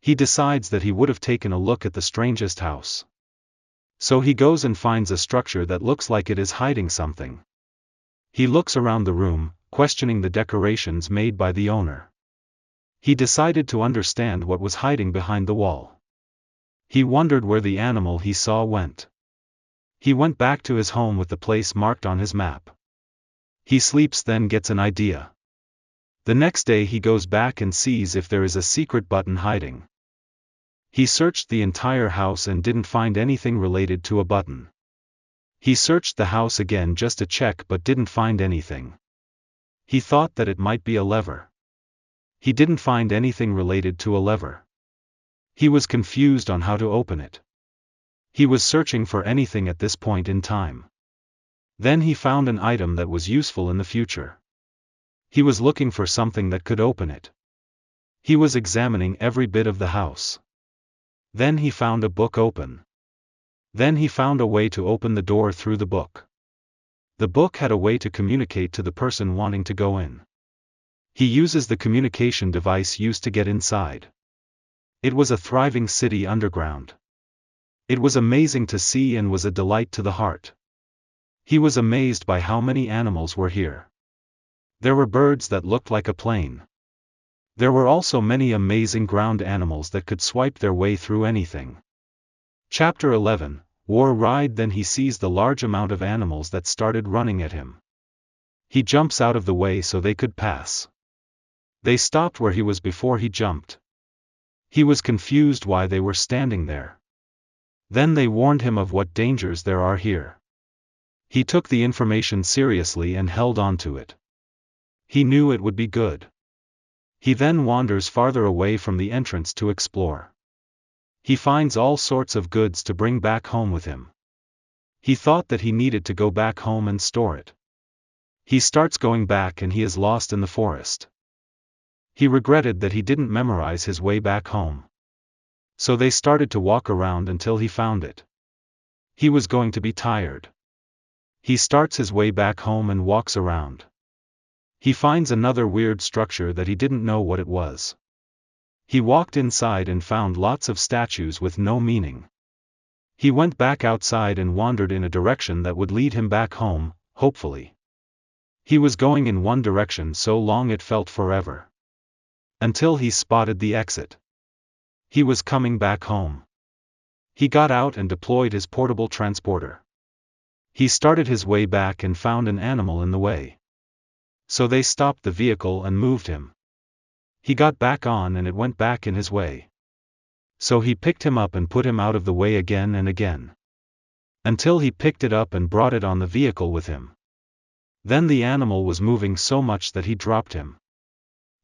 He decides that he would have taken a look at the strangest house. So he goes and finds a structure that looks like it is hiding something. He looks around the room, questioning the decorations made by the owner. He decided to understand what was hiding behind the wall. He wondered where the animal he saw went. He went back to his home with the place marked on his map. He sleeps, then gets an idea. The next day he goes back and sees if there is a secret button hiding. He searched the entire house and didn't find anything related to a button. He searched the house again just to check but didn't find anything. He thought that it might be a lever. He didn't find anything related to a lever. He was confused on how to open it. He was searching for anything at this point in time. Then he found an item that was useful in the future. He was looking for something that could open it. He was examining every bit of the house. Then he found a book open. Then he found a way to open the door through the book. The book had a way to communicate to the person wanting to go in. He uses the communication device used to get inside. It was a thriving city underground. It was amazing to see and was a delight to the heart. He was amazed by how many animals were here. There were birds that looked like a plane. There were also many amazing ground animals that could swipe their way through anything. Chapter 11, War Ride. Then he sees the large amount of animals that started running at him. He jumps out of the way so they could pass. They stopped where he was before he jumped. He was confused why they were standing there. Then they warned him of what dangers there are here. He took the information seriously and held on to it. He knew it would be good. He then wanders farther away from the entrance to explore. He finds all sorts of goods to bring back home with him. He thought that he needed to go back home and store it. He starts going back and he is lost in the forest. He regretted that he didn't memorize his way back home. So they started to walk around until he found it. He was going to be tired. He starts his way back home and walks around. He finds another weird structure that he didn't know what it was. He walked inside and found lots of statues with no meaning. He went back outside and wandered in a direction that would lead him back home, hopefully. He was going in one direction so long it felt forever. Until he spotted the exit. He was coming back home. He got out and deployed his portable transporter. He started his way back and found an animal in the way. So they stopped the vehicle and moved him. He got back on and it went back in his way. So he picked him up and put him out of the way again and again. Until he picked it up and brought it on the vehicle with him. Then the animal was moving so much that he dropped him.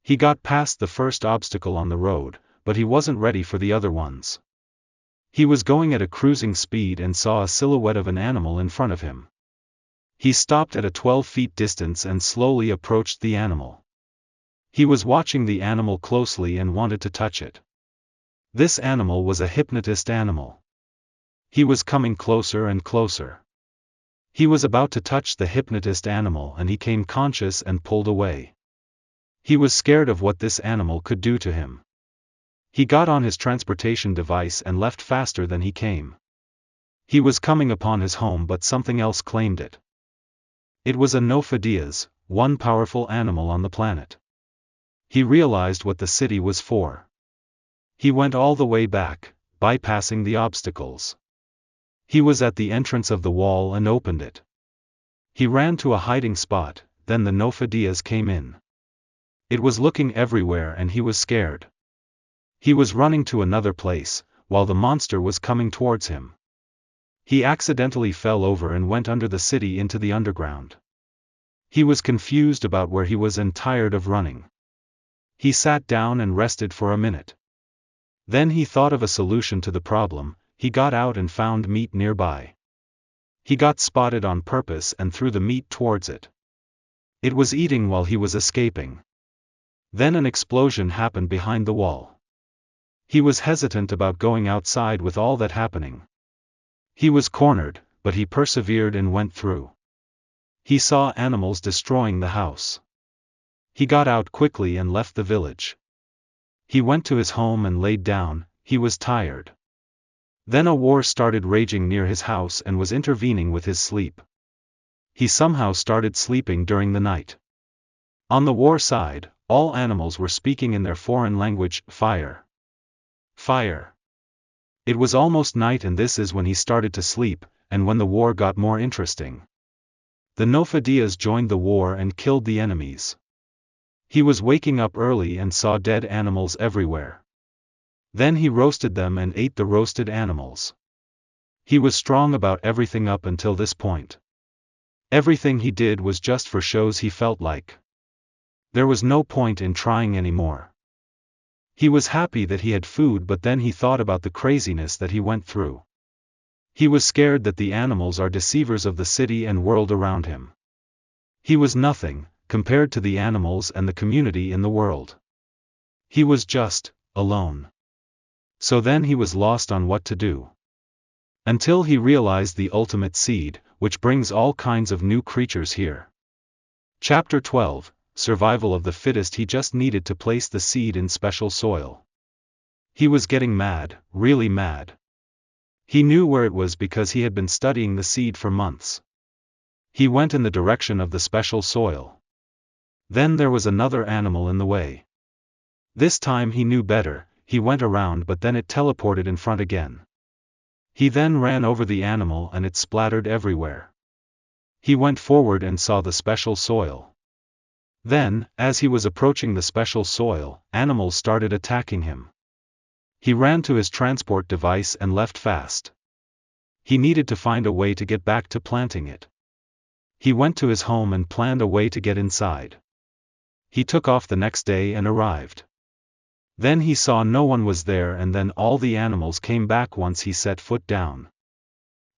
He got past the first obstacle on the road, but he wasn't ready for the other ones. He was going at a cruising speed and saw a silhouette of an animal in front of him. He stopped at a 12-feet distance and slowly approached the animal. He was watching the animal closely and wanted to touch it. This animal was a hypnotist animal. He was coming closer and closer. He was about to touch the hypnotist animal and he came conscious and pulled away. He was scared of what this animal could do to him. He got on his transportation device and left faster than he came. He was coming upon his home but something else claimed it. It was a Nophidias, one powerful animal on the planet. He realized what the city was for. He went all the way back, bypassing the obstacles. He was at the entrance of the wall and opened it. He ran to a hiding spot, then the Nophidias came in. It was looking everywhere and he was scared. He was running to another place, while the monster was coming towards him. He accidentally fell over and went under the city into the underground. He was confused about where he was and tired of running. He sat down and rested for a minute. Then he thought of a solution to the problem. He got out and found meat nearby. He got spotted on purpose and threw the meat towards it. It was eating while he was escaping. Then an explosion happened behind the wall. He was hesitant about going outside with all that happening. He was cornered, but he persevered and went through. He saw animals destroying the house. He got out quickly and left the village. He went to his home and laid down. He was tired. Then a war started raging near his house and was intervening with his sleep. He somehow started sleeping during the night. On the war side, all animals were speaking in their foreign language, fire. Fire. It was almost night, and this is when he started to sleep, and when the war got more interesting. The Nofadias joined the war and killed the enemies. He was waking up early and saw dead animals everywhere. Then he roasted them and ate the roasted animals. He was strong about everything up until this point. Everything he did was just for shows, he felt like. There was no point in trying anymore. He was happy that he had food, but then he thought about the craziness that he went through. He was scared that the animals are deceivers of the city and world around him. He was nothing, compared to the animals and the community in the world. He was just alone. So then he was lost on what to do. Until he realized the ultimate seed, which brings all kinds of new creatures here. Chapter 12, Survival of the Fittest. He just needed to place the seed in special soil. He was getting mad, really mad. He knew where it was because he had been studying the seed for months. He went in the direction of the special soil. Then there was another animal in the way. This time he knew better. He went around, but then it teleported in front again. He then ran over the animal and it splattered everywhere. He went forward and saw the special soil. Then, as he was approaching the special soil, animals started attacking him. He ran to his transport device and left fast. He needed to find a way to get back to planting it. He went to his home and planned a way to get inside. He took off the next day and arrived. Then he saw no one was there, and then all the animals came back once he set foot down.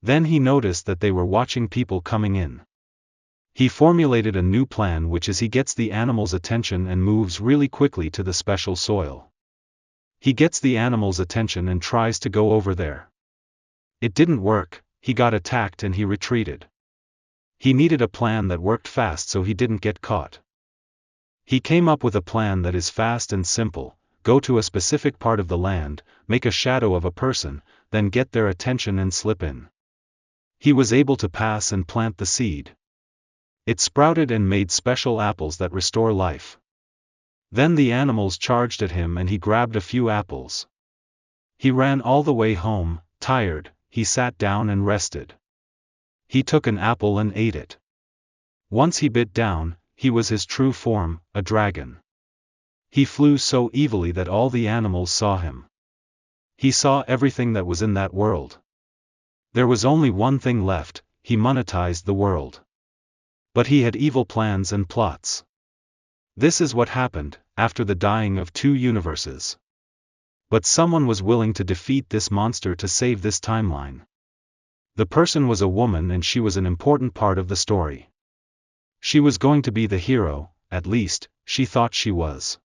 Then he noticed that they were watching people coming in. He formulated a new plan, which is he gets the animals' attention and moves really quickly to the special soil. He gets the animals' attention and tries to go over there. It didn't work, he got attacked and he retreated. He needed a plan that worked fast so he didn't get caught. He came up with a plan that is fast and simple. Go to a specific part of the land, make a shadow of a person, then get their attention and slip in. He was able to pass and plant the seed. It sprouted and made special apples that restore life. Then the animals charged at him and he grabbed a few apples. He ran all the way home, tired. He sat down and rested. He took an apple and ate it. Once he bit down, he was his true form, a dragon. He flew so evilly that all the animals saw him. He saw everything that was in that world. There was only one thing left, he monetized the world. But he had evil plans and plots. This is what happened, after the dying of two universes. But someone was willing to defeat this monster to save this timeline. The person was a woman and she was an important part of the story. She was going to be the hero, at least, she thought she was.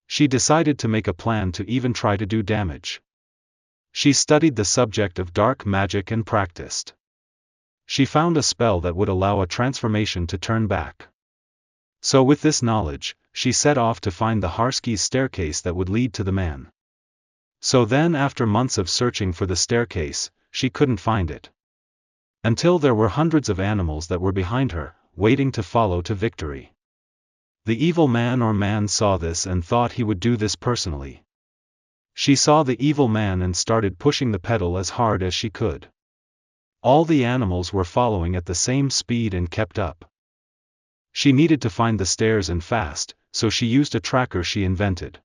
She decided to make a plan to even try to do damage. She studied the subject of dark magic and practiced. She found a spell that would allow a transformation to turn back. So with this knowledge, she set off to find the Harsky's staircase that would lead to the man. So then, after months of searching for the staircase, she couldn't find it. Until there were hundreds of animals that were behind her, waiting to follow to victory. The evil man or man saw this and thought he would do this personally. She saw the evil man and started pushing the pedal as hard as she could. All the animals were following at the same speed and kept up. She needed to find the stairs and fast, so she used a tracker she invented.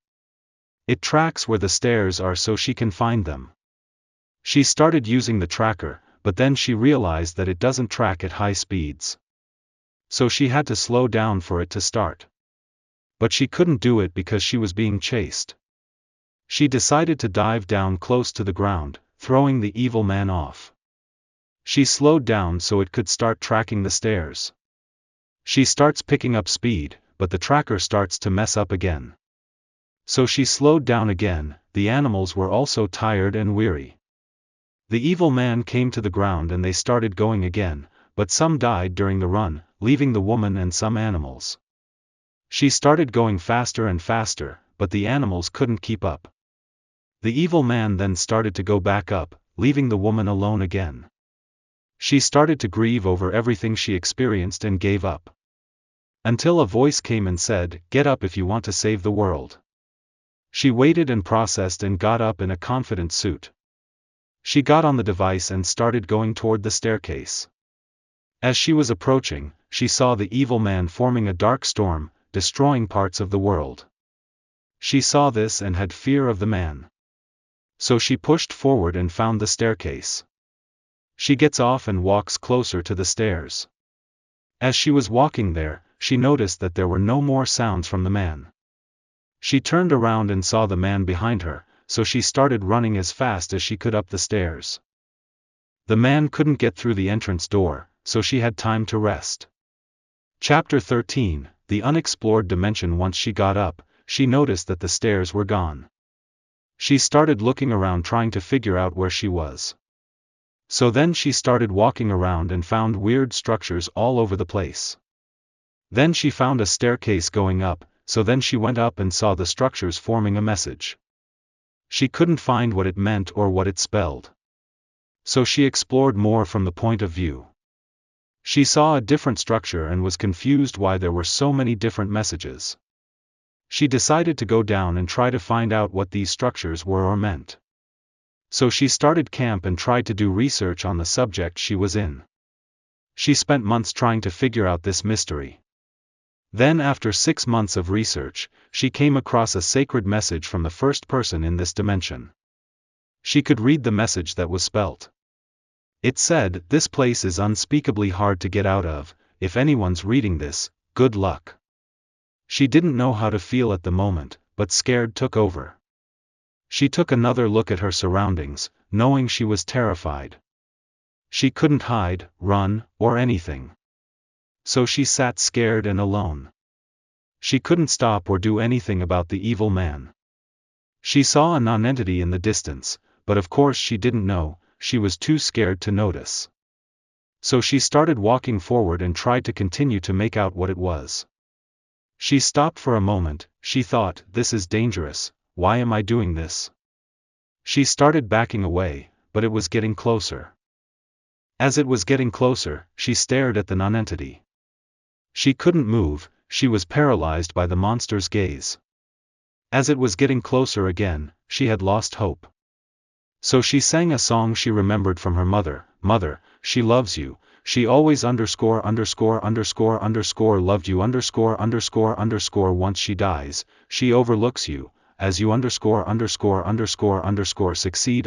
It tracks where the stairs are so she can find them. She started using the tracker, but then she realized that it doesn't track at high speeds. So she had to slow down for it to start. But she couldn't do it because she was being chased. She decided to dive down close to the ground, throwing the evil man off. She slowed down so it could start tracking the stairs. She starts picking up speed, but the tracker starts to mess up again. So she slowed down again. The animals were also tired and weary. The evil man came to the ground and they started going again, but some died during the run, leaving the woman and some animals. She started going faster and faster, but the animals couldn't keep up. The evil man then started to go back up, leaving the woman alone again. She started to grieve over everything she experienced and gave up. Until a voice came and said, "Get up if you want to save the world." She waited and processed and got up in a confident suit. She got on the device and started going toward the staircase. As she was approaching, she saw the evil man forming a dark storm, destroying parts of the world. She saw this and had fear of the man. So she pushed forward and found the staircase. She gets off and walks closer to the stairs. As she was walking there, she noticed that there were no more sounds from the man. She turned around and saw the man behind her, so she started running as fast as she could up the stairs. The man couldn't get through the entrance door, so she had time to rest. Chapter 13, The Unexplored Dimension. Once she got up, she noticed that the stairs were gone. She started looking around trying to figure out where she was. So then she started walking around and found weird structures all over the place. Then she found a staircase going up, so then she went up and saw the structures forming a message. She couldn't find what it meant or what it spelled. So she explored more from the point of view. She saw a different structure and was confused why there were so many different messages. She decided to go down and try to find out what these structures were or meant. So she started camp and tried to do research on the subject she was in. She spent months trying to figure out this mystery. Then after 6 months of research, she came across a sacred message from the first person in this dimension. She could read the message that was spelt. It said, "This place is unspeakably hard to get out of. If anyone's reading this, good luck." She didn't know how to feel at the moment, but scared took over. She took another look at her surroundings, knowing she was terrified. She couldn't hide, run, or anything. So she sat scared and alone. She couldn't stop or do anything about the evil man. She saw a nonentity in the distance, but of course she didn't know, she was too scared to notice. So she started walking forward and tried to continue to make out what it was. She stopped for a moment. She thought, "This is dangerous, why am I doing this?" She started backing away, but it was getting closer. As it was getting closer, she stared at the nonentity. She couldn't move, she was paralyzed by the monster's gaze. As it was getting closer again, she had lost hope. So she sang a song she remembered from her mother. "Mother, she loves you, she always loved you once she dies, she overlooks you, as you succeed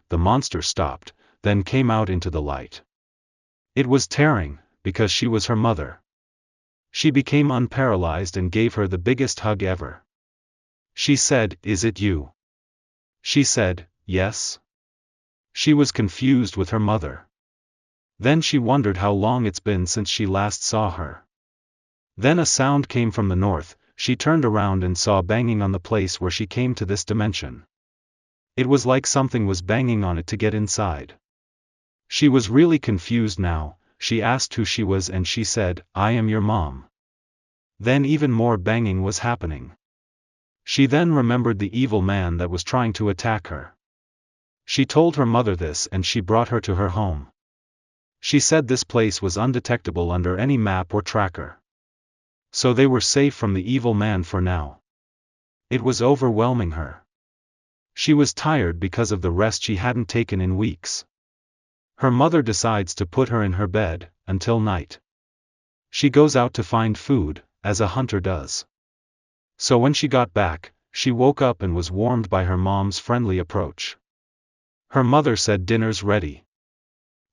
The monster stopped, then came out into the light. It was tearing, because she was her mother. She became unparalyzed and gave her the biggest hug ever. She said, "Is it you?" She said, "Yes." She was confused with her mother. Then she wondered how long it's been since she last saw her. Then a sound came from the north. She turned around and saw banging on the place where she came to this dimension. It was like something was banging on it to get inside. She was really confused now. She asked who she was and she said, "I am your mom." Then even more banging was happening. She then remembered the evil man that was trying to attack her. She told her mother this and she brought her to her home. She said this place was undetectable under any map or tracker. So they were safe from the evil man for now. It was overwhelming her. She was tired because of the rest she hadn't taken in weeks. Her mother decides to put her in her bed, until night. She goes out to find food, as a hunter does. So when she got back, she woke up and was warmed by her mom's friendly approach. Her mother said dinner's ready.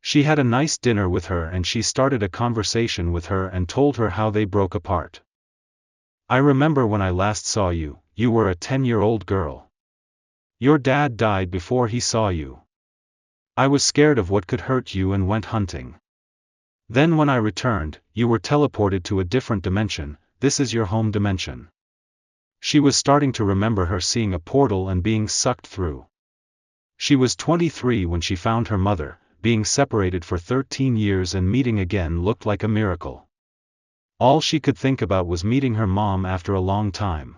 She had a nice dinner with her and she started a conversation with her and told her how they broke apart. "I remember when I last saw you, you were a 10-year-old girl. Your dad died before he saw you. I was scared of what could hurt you and went hunting. Then when I returned, you were teleported to a different dimension. This is your home dimension. She was starting to remember her seeing a portal and being sucked through. She was 23 when she found her mother. Being separated for 13 years and meeting again looked like a miracle. All she could think about was meeting her mom after a long time.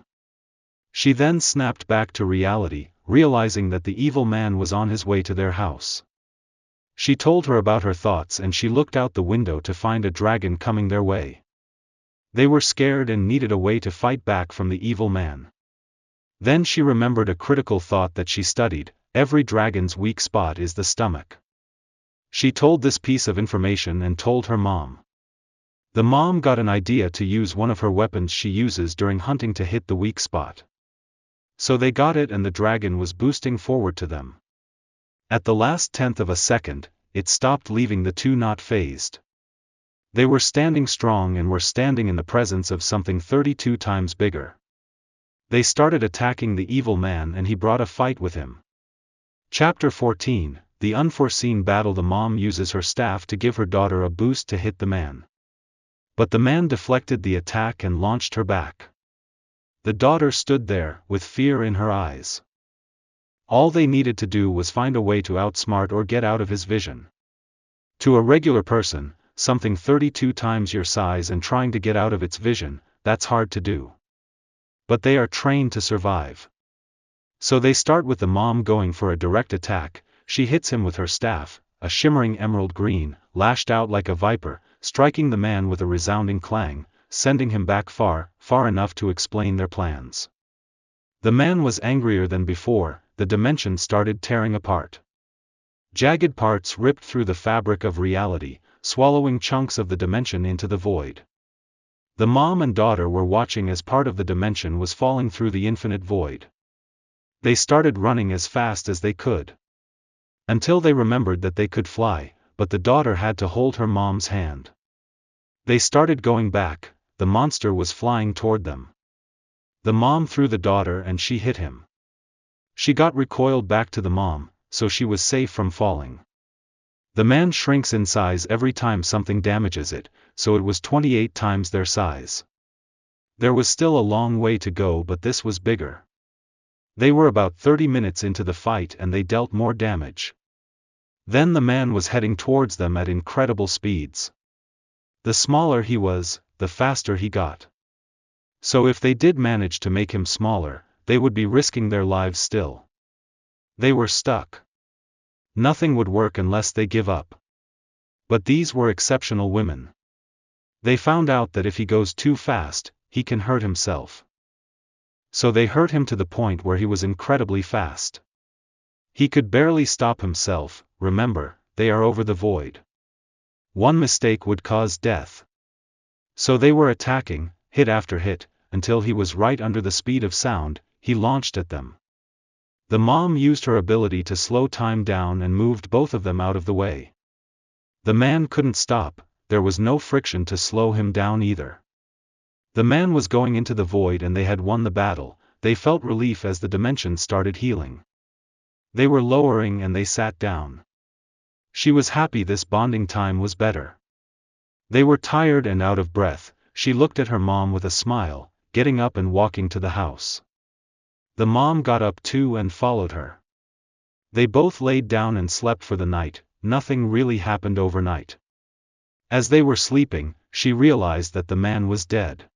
She then snapped back to reality, realizing that the evil man was on his way to their house. She told her about her thoughts and she looked out the window to find a dragon coming their way. They were scared and needed a way to fight back from the evil man. Then she remembered a critical thought that she studied: every dragon's weak spot is the stomach. She told this piece of information and told her mom. The mom got an idea to use one of her weapons she uses during hunting to hit the weak spot. So they got it and the dragon was boosting forward to them. At the last tenth of a second, it stopped, leaving the two not phased. They were standing strong and were standing in the presence of something 32 times bigger. They started attacking the evil man and he brought a fight with him. Chapter 14, The Unforeseen Battle. The mom uses her staff to give her daughter a boost to hit the man. But the man deflected the attack and launched her back. The daughter stood there, with fear in her eyes. All they needed to do was find a way to outsmart or get out of his vision. To a regular person, something 32 times your size and trying to get out of its vision, that's hard to do. But they are trained to survive. So they start with the mom going for a direct attack. She hits him with her staff, a shimmering emerald green, lashed out like a viper, striking the man with a resounding clang, sending him back far, far enough to explain their plans. The man was angrier than before. The dimension started tearing apart. Jagged parts ripped through the fabric of reality, swallowing chunks of the dimension into the void. The mom and daughter were watching as part of the dimension was falling through the infinite void. They started running as fast as they could. Until they remembered that they could fly, but the daughter had to hold her mom's hand. They started going back. The monster was flying toward them. The mom threw the daughter and she hit him. She got recoiled back to the mom, so she was safe from falling. The man shrinks in size every time something damages it, so it was 28 times their size. There was still a long way to go, but this was bigger. They were about 30 minutes into the fight and they dealt more damage. Then the man was heading towards them at incredible speeds. The smaller he was, the faster he got. So if they did manage to make him smaller, they would be risking their lives still. They were stuck. Nothing would work unless they give up. But these were exceptional women. They found out that if he goes too fast, he can hurt himself. So they hurt him to the point where he was incredibly fast. He could barely stop himself. Remember, they are over the void. One mistake would cause death. So they were attacking, hit after hit, until he was right under the speed of sound. He launched at them. The mom used her ability to slow time down and moved both of them out of the way. The man couldn't stop. There was no friction to slow him down either. The man was going into the void and they had won the battle. They felt relief as the dimension started healing. They were lowering and they sat down. She was happy this bonding time was better. They were tired and out of breath. She looked at her mom with a smile, getting up and walking to the house. The mom got up too and followed her. They both laid down and slept for the night. Nothing really happened overnight. As they were sleeping, she realized that the man was dead.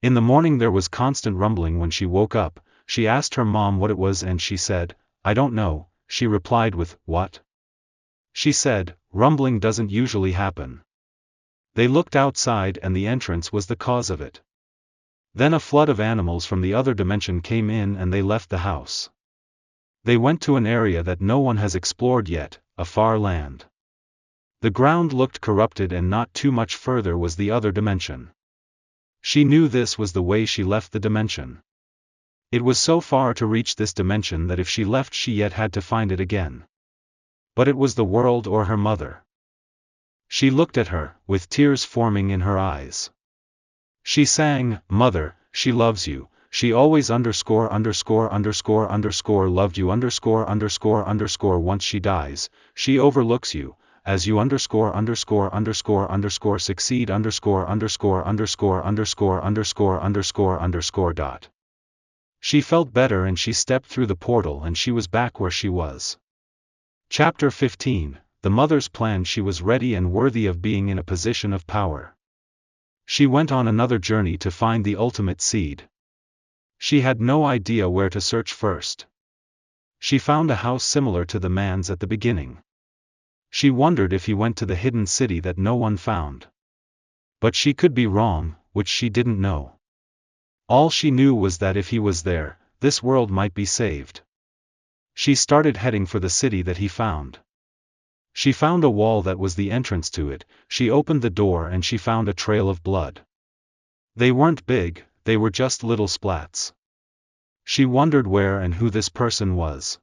In the morning there was constant rumbling. When she woke up, she asked her mom what it was and she said, "I don't know." She replied with, "What?" She said, "Rumbling doesn't usually happen." They looked outside and the entrance was the cause of it. Then a flood of animals from the other dimension came in and they left the house. They went to an area that no one has explored yet, a far land. The ground looked corrupted and not too much further was the other dimension. She knew this was the way she left the dimension. It was so far to reach this dimension that if she left she yet had to find it again. But it was the world or her mother. She looked at her, with tears forming in her eyes. She sang, "Mother, she loves you, she always loved you once she dies, she overlooks you, as you underscore underscore underscore underscore succeed underscore underscore underscore underscore underscore underscore underscore dot. She felt better and she stepped through the portal and she was back where she was. Chapter 15. The mother's plan. She was ready and worthy of being in a position of power. She went on another journey to find the ultimate seed. She had no idea where to search first. She found a house similar to the man's at the beginning. She wondered if he went to the hidden city that no one found. But she could be wrong, which she didn't know. All she knew was that if he was there, this world might be saved. She started heading for the city that he found. She found a wall that was the entrance to it. She opened the door and she found a trail of blood. They weren't big, they were just little splats. She wondered where and who this person was.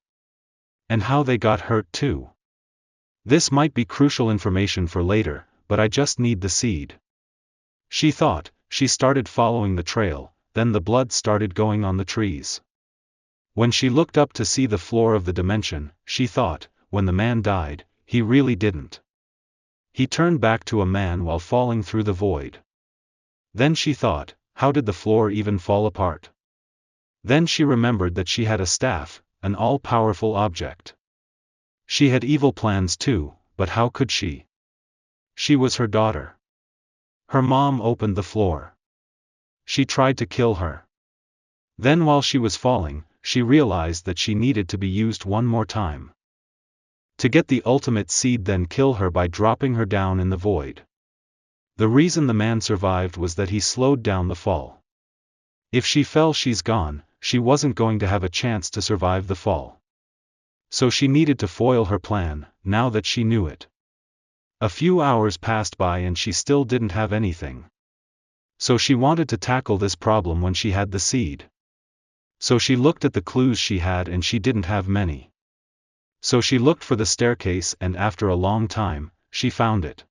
And how they got hurt too. This might be crucial information for later, but I just need the seed. She thought. She started following the trail, then the blood started going on the trees. When she looked up to see the floor of the dimension, she thought, when the man died, he really didn't. He turned back to a man while falling through the void. Then she thought, how did the floor even fall apart? Then she remembered that she had a staff, an all-powerful object. She had evil plans too, but how could she? She was her daughter. Her mom opened the floor. She tried to kill her. Then while she was falling, she realized that she needed to be used one more time. To get the ultimate seed, then kill her by dropping her down in the void. The reason the man survived was that he slowed down the fall. If she fell, she's gone, she wasn't going to have a chance to survive the fall. So she needed to foil her plan, now that she knew it. A few hours passed by and she still didn't have anything. So she wanted to tackle this problem when she had the seed. So she looked at the clues she had and she didn't have many. So she looked for the staircase and after a long time, she found it.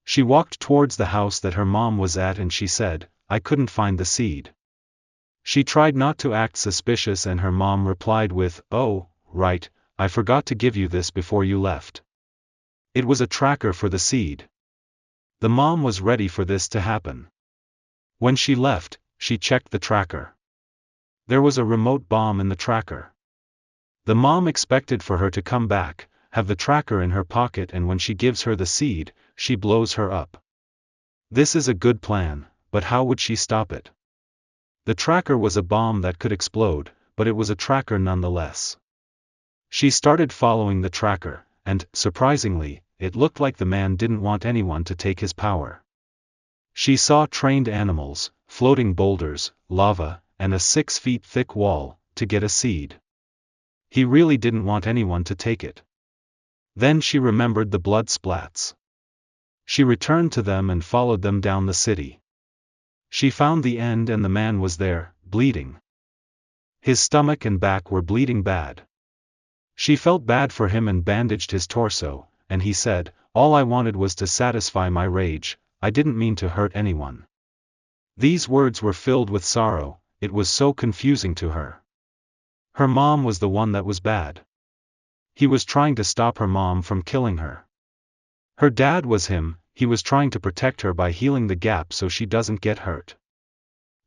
She walked towards the house that her mom was at and she said, I couldn't find the seed. She tried not to act suspicious and her mom replied with, oh, right, I forgot to give you this before you left. It was a tracker for the seed. The mom was ready for this to happen. When she left, she checked the tracker. There was a remote bomb in the tracker. The mom expected for her to come back, have the tracker in her pocket, and when she gives her the seed, she blows her up. This is a good plan, but how would she stop it? The tracker was a bomb that could explode, but it was a tracker nonetheless. She started following the tracker, and, surprisingly, it looked like the man didn't want anyone to take his power. She saw trained animals, floating boulders, lava, and a 6 feet thick wall, to get a seed. He really didn't want anyone to take it. Then she remembered the blood splats. She returned to them and followed them down the city. She found the end and the man was there, bleeding. His stomach and back were bleeding bad. She felt bad for him and bandaged his torso, and he said, all I wanted was to satisfy my rage, I didn't mean to hurt anyone. These words were filled with sorrow, it was so confusing to her. Her mom was the one that was bad. He was trying to stop her mom from killing her. Her dad was him, he was trying to protect her by healing the gap so she doesn't get hurt.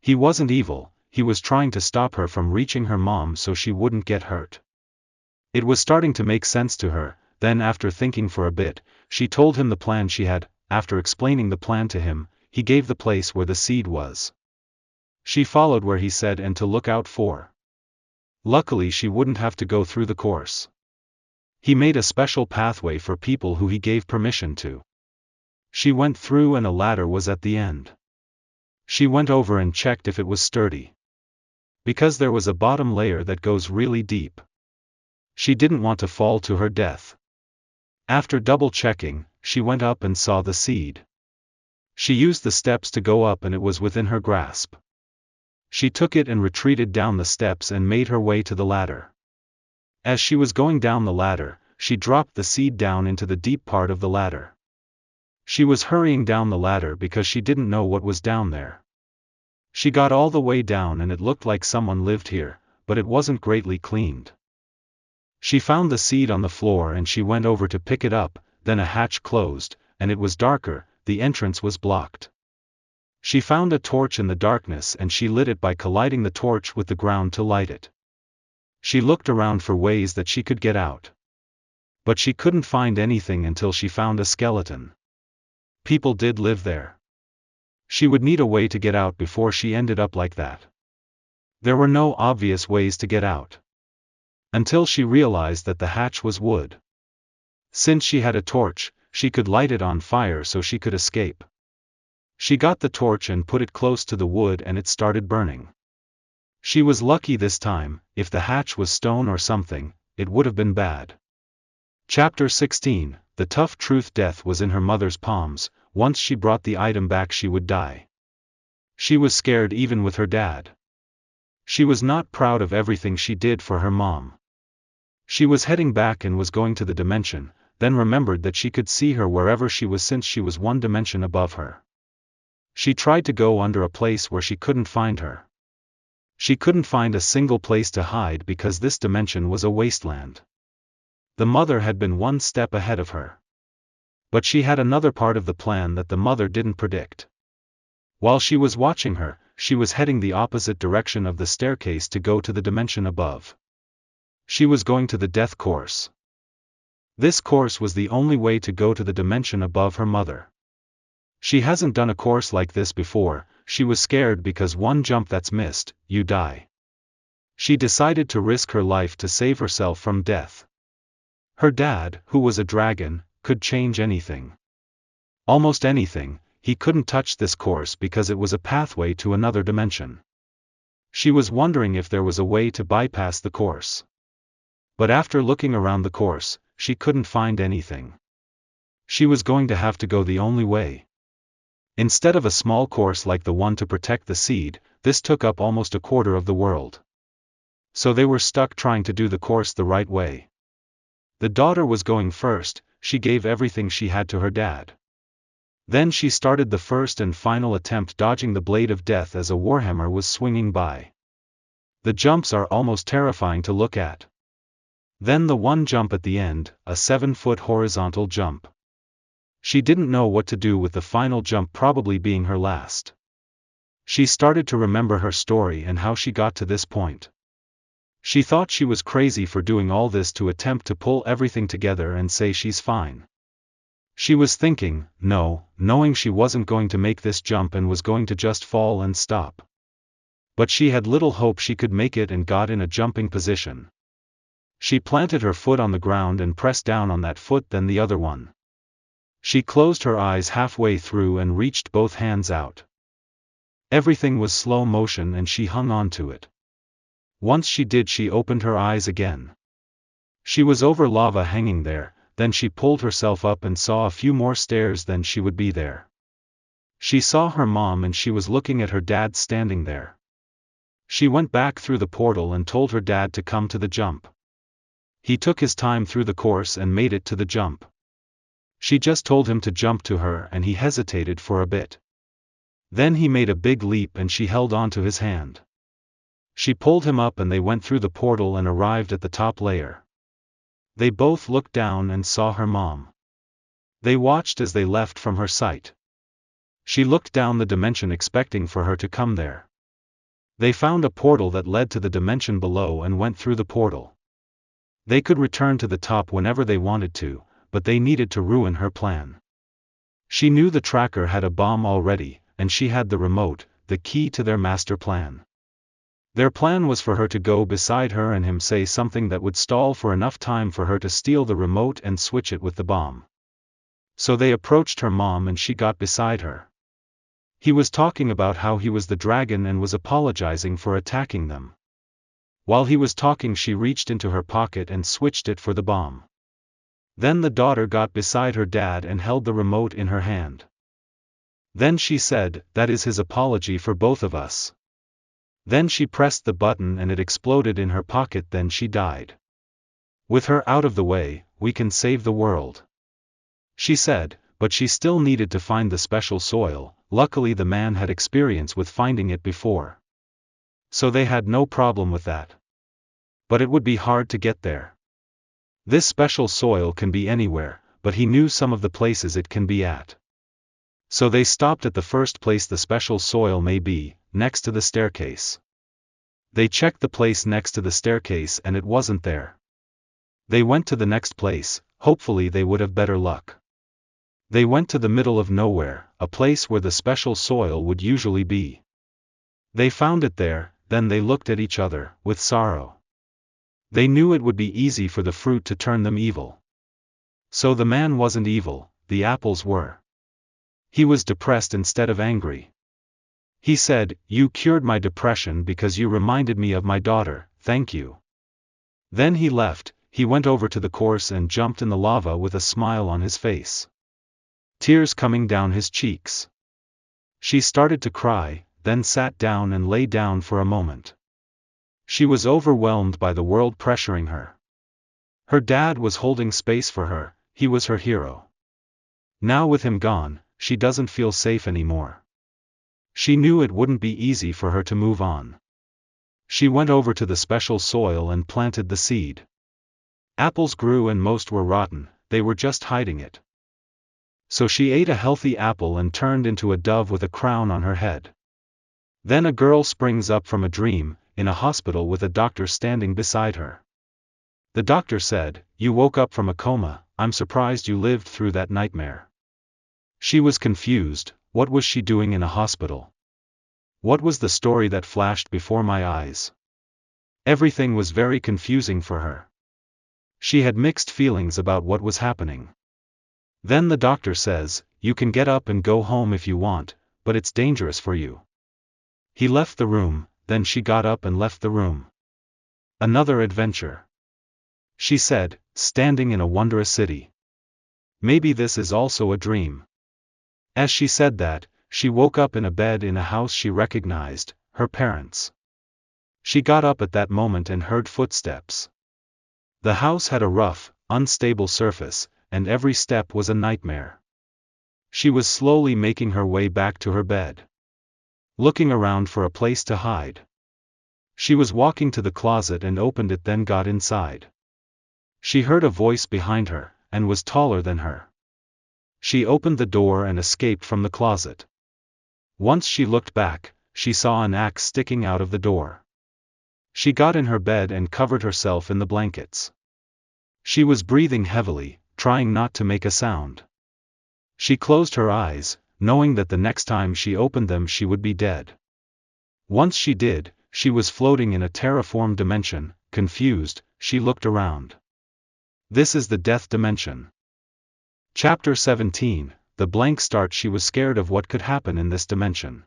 He wasn't evil, he was trying to stop her from reaching her mom so she wouldn't get hurt. It was starting to make sense to her. Then after thinking for a bit, she told him the plan she had. After explaining the plan to him, he gave the place where the seed was. She followed where he said and to look out for. Luckily she wouldn't have to go through the course. He made a special pathway for people who he gave permission to. She went through and a ladder was at the end. She went over and checked if it was sturdy. Because there was a bottom layer that goes really deep. She didn't want to fall to her death. After double-checking, she went up and saw the seed. She used the steps to go up and it was within her grasp. She took it and retreated down the steps and made her way to the ladder. As she was going down the ladder, she dropped the seed down into the deep part of the ladder. She was hurrying down the ladder because she didn't know what was down there. She got all the way down and it looked like someone lived here, but it wasn't greatly cleaned. She found the seed on the floor and she went over to pick it up, then a hatch closed, and it was darker, the entrance was blocked. She found a torch in the darkness and she lit it by colliding the torch with the ground to light it. She looked around for ways that she could get out. But she couldn't find anything until she found a skeleton. People did live there. She would need a way to get out before she ended up like that. There were no obvious ways to get out. Until she realized that the hatch was wood. Since she had a torch, she could light it on fire so she could escape. She got the torch and put it close to the wood and it started burning. She was lucky this time. If the hatch was stone or something, it would have been bad. Chapter 16. The tough truth. Death was in her mother's palms. Once she brought the item back she would die. She was scared even with her dad. She was not proud of everything she did for her mom. She was heading back and was going to the dimension, then remembered that she could see her wherever she was since she was one dimension above her. She tried to go under a place where she couldn't find her. She couldn't find a single place to hide because this dimension was a wasteland. The mother had been one step ahead of her. But she had another part of the plan that the mother didn't predict. While she was watching her, she was heading the opposite direction of the staircase to go to the dimension above. She was going to the death course. This course was the only way to go to the dimension above her mother. She hasn't done a course like this before. She was scared because one jump that's missed, you die. She decided to risk her life to save herself from death. Her dad, who was a dragon, could change anything. Almost anything. He couldn't touch this course because it was a pathway to another dimension. She was wondering if there was a way to bypass the course. But after looking around the course, she couldn't find anything. She was going to have to go the only way. Instead of a small course like the one to protect the seed, this took up almost a quarter of the world. So they were stuck trying to do the course the right way. The daughter was going first. She gave everything she had to her dad. Then she started the first and final attempt, dodging the blade of death as a warhammer was swinging by. The jumps are almost terrifying to look at. Then the one jump at the end, a 7-foot horizontal jump. She didn't know what to do with the final jump, probably being her last. She started to remember her story and how she got to this point. She thought she was crazy for doing all this to attempt to pull everything together and say she's fine. She was thinking, no, knowing she wasn't going to make this jump and was going to just fall and stop. But she had little hope she could make it and got in a jumping position. She planted her foot on the ground and pressed down on that foot, then the other one. She closed her eyes halfway through and reached both hands out. Everything was slow motion and she hung on to it. Once she did, she opened her eyes again. She was over lava hanging there, then she pulled herself up and saw a few more stairs, then she would be there. She saw her mom and she was looking at her dad standing there. She went back through the portal and told her dad to come to the jump. He took his time through the course and made it to the jump. She just told him to jump to her and he hesitated for a bit. Then he made a big leap and she held on to his hand. She pulled him up and they went through the portal and arrived at the top layer. They both looked down and saw her mom. They watched as they left from her sight. She looked down the dimension expecting for her to come there. They found a portal that led to the dimension below and went through the portal. They could return to the top whenever they wanted to, but they needed to ruin her plan. She knew the tracker had a bomb already, and she had the remote, the key to their master plan. Their plan was for her to go beside her and him say something that would stall for enough time for her to steal the remote and switch it with the bomb. So they approached her mom and she got beside her. He was talking about how he was the dragon and was apologizing for attacking them. While he was talking, she reached into her pocket and switched it for the bomb. Then the daughter got beside her dad and held the remote in her hand. Then she said, "That is his apology for both of us." Then she pressed the button and it exploded in her pocket, then she died. With her out of the way, we can save the world, she said, but she still needed to find the special soil. Luckily the man had experience with finding it before. So they had no problem with that. But it would be hard to get there. This special soil can be anywhere, but he knew some of the places it can be at. So they stopped at the first place the special soil may be, next to the staircase. They checked the place next to the staircase and it wasn't there. They went to the next place, hopefully they would have better luck. They went to the middle of nowhere, a place where the special soil would usually be. They found it there, then they looked at each other, with sorrow. They knew it would be easy for the fruit to turn them evil. So the man wasn't evil, the apples were. He was depressed instead of angry. He said, "You cured my depression because you reminded me of my daughter, thank you." Then he left, he went over to the course and jumped in the lava with a smile on his face. Tears coming down his cheeks. She started to cry, then sat down and lay down for a moment. She was overwhelmed by the world pressuring her. Her dad was holding space for her, he was her hero. Now with him gone, she doesn't feel safe anymore. She knew it wouldn't be easy for her to move on. She went over to the special soil and planted the seed. Apples grew and most were rotten, they were just hiding it. So she ate a healthy apple and turned into a dove with a crown on her head. Then a girl springs up from a dream, in a hospital with a doctor standing beside her. The doctor said, "You woke up from a coma, I'm surprised you lived through that nightmare." She was confused, what was she doing in a hospital? What was the story that flashed before my eyes? Everything was very confusing for her. She had mixed feelings about what was happening. Then the doctor says, "You can get up and go home if you want, but it's dangerous for you." He left the room, then she got up and left the room. Another adventure. She said, standing in a wondrous city. Maybe this is also a dream. As she said that, she woke up in a bed in a house she recognized, her parents. She got up at that moment and heard footsteps. The house had a rough, unstable surface, and every step was a nightmare. She was slowly making her way back to her bed. Looking around for a place to hide. She was walking to the closet and opened it, then got inside. She heard a voice behind her, and was taller than her. She opened the door and escaped from the closet. Once she looked back, she saw an axe sticking out of the door. She got in her bed and covered herself in the blankets. She was breathing heavily, trying not to make a sound. She closed her eyes, knowing that the next time she opened them she would be dead. Once she did, she was floating in a terraformed dimension. Confused, she looked around. This is the death dimension. Chapter 17, The Blank Start. She was scared of what could happen in this dimension.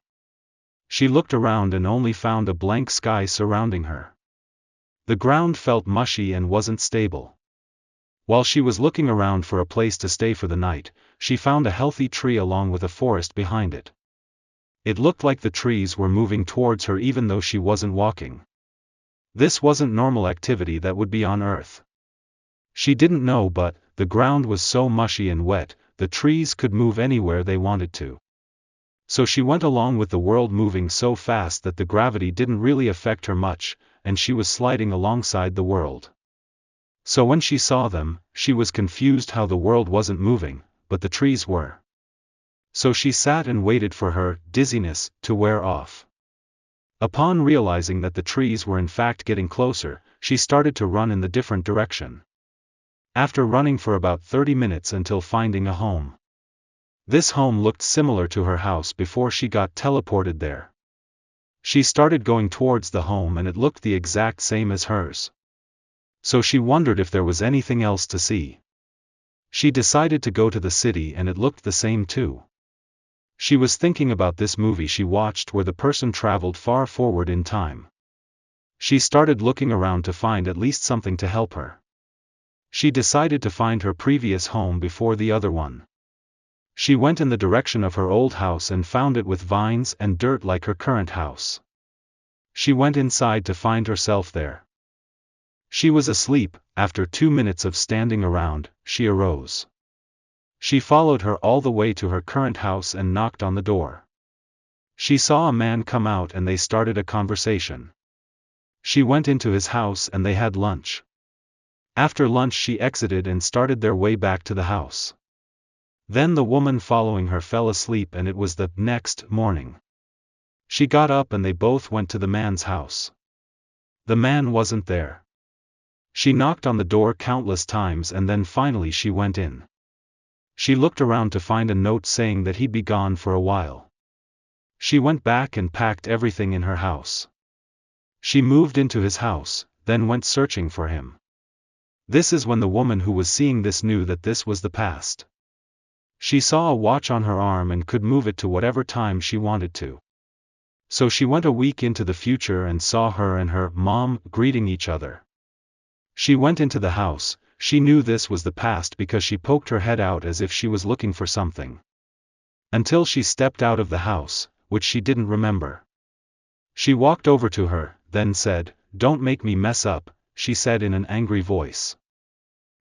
She looked around and only found a blank sky surrounding her. The ground felt mushy and wasn't stable. While she was looking around for a place to stay for the night, she found a healthy tree along with a forest behind it. It looked like the trees were moving towards her even though she wasn't walking. This wasn't normal activity that would be on Earth. She didn't know, but the ground was so mushy and wet, the trees could move anywhere they wanted to. So she went along with the world moving so fast that the gravity didn't really affect her much, and she was sliding alongside the world. So when she saw them, she was confused how the world wasn't moving, but the trees were. So she sat and waited for her dizziness to wear off. Upon realizing that the trees were in fact getting closer, she started to run in the different direction. After running for about 30 minutes until finding a home. This home looked similar to her house before she got teleported there. She started going towards the home and it looked the exact same as hers. So she wondered if there was anything else to see. She decided to go to the city and it looked the same too. She was thinking about this movie she watched where the person traveled far forward in time. She started looking around to find at least something to help her. She decided to find her previous home before the other one. She went in the direction of her old house and found it with vines and dirt like her current house. She went inside to find herself there. She was asleep. After 2 minutes of standing around, she arose. She followed her all the way to her current house and knocked on the door. She saw a man come out and they started a conversation. She went into his house and they had lunch. After lunch she exited and started their way back to the house. Then the woman following her fell asleep and it was the next morning. She got up and they both went to the man's house. The man wasn't there. She knocked on the door countless times and then finally she went in. She looked around to find a note saying that he'd be gone for a while. She went back and packed everything in her house. She moved into his house, then went searching for him. This is when the woman who was seeing this knew that this was the past. She saw a watch on her arm and could move it to whatever time she wanted to. So she went a week into the future and saw her and her mom greeting each other. She went into the house. She knew this was the past because she poked her head out as if she was looking for something. Until she stepped out of the house, which she didn't remember. She walked over to her, then said, "Don't make me mess up," she said in an angry voice.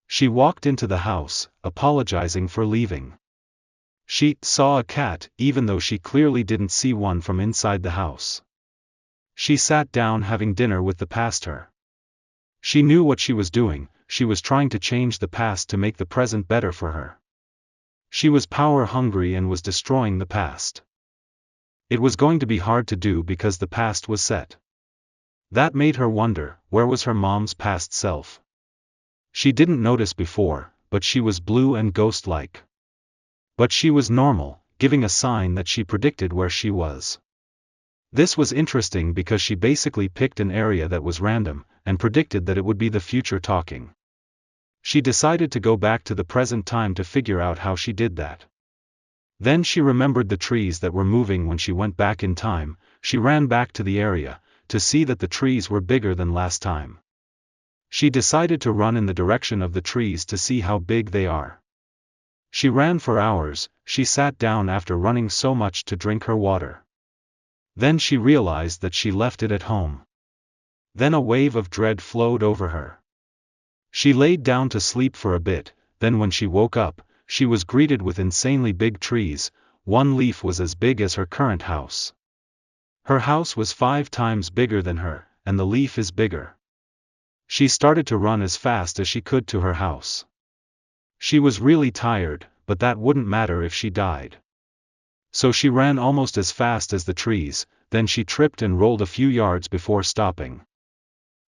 She walked into the house, apologizing for leaving. She saw a cat, even though she clearly didn't see one from inside the house. She sat down having dinner with the past her. She knew what she was doing. She was trying to change the past to make the present better for her. She was power hungry and was destroying the past. It was going to be hard to do because the past was set. That made her wonder, where was her mom's past self? She didn't notice before, but she was blue and ghost-like. But she was normal, giving a sign that she predicted where she was. This was interesting because she basically picked an area that was random, and predicted that it would be the future talking. She decided to go back to the present time to figure out how she did that. Then she remembered the trees that were moving when she went back in time. She ran back to the area, to see that the trees were bigger than last time. She decided to run in the direction of the trees to see how big they are. She ran for hours. She sat down after running so much to drink her water. Then she realized that she left it at home. Then a wave of dread flowed over her. She laid down to sleep for a bit. Then when she woke up, she was greeted with insanely big trees. One leaf was as big as her current house. Her house was 5 times bigger than her, and the leaf is bigger. She started to run as fast as she could to her house. She was really tired, but that wouldn't matter if she died. So she ran almost as fast as the trees. Then she tripped and rolled a few yards before stopping.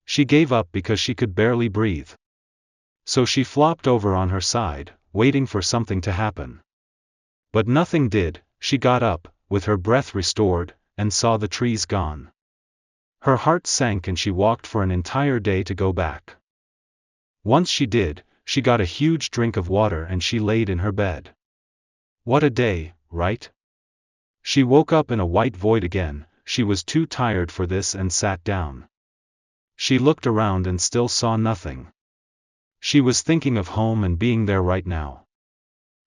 She gave up because she could barely breathe. So she flopped over on her side, waiting for something to happen. But nothing did. She got up, with her breath restored, and saw the trees gone. Her heart sank and she walked for an entire day to go back. Once she did, she got a huge drink of water and she laid in her bed. What a day, right? She woke up in a white void again. She was too tired for this and sat down. She looked around and still saw nothing. She was thinking of home and being there right now.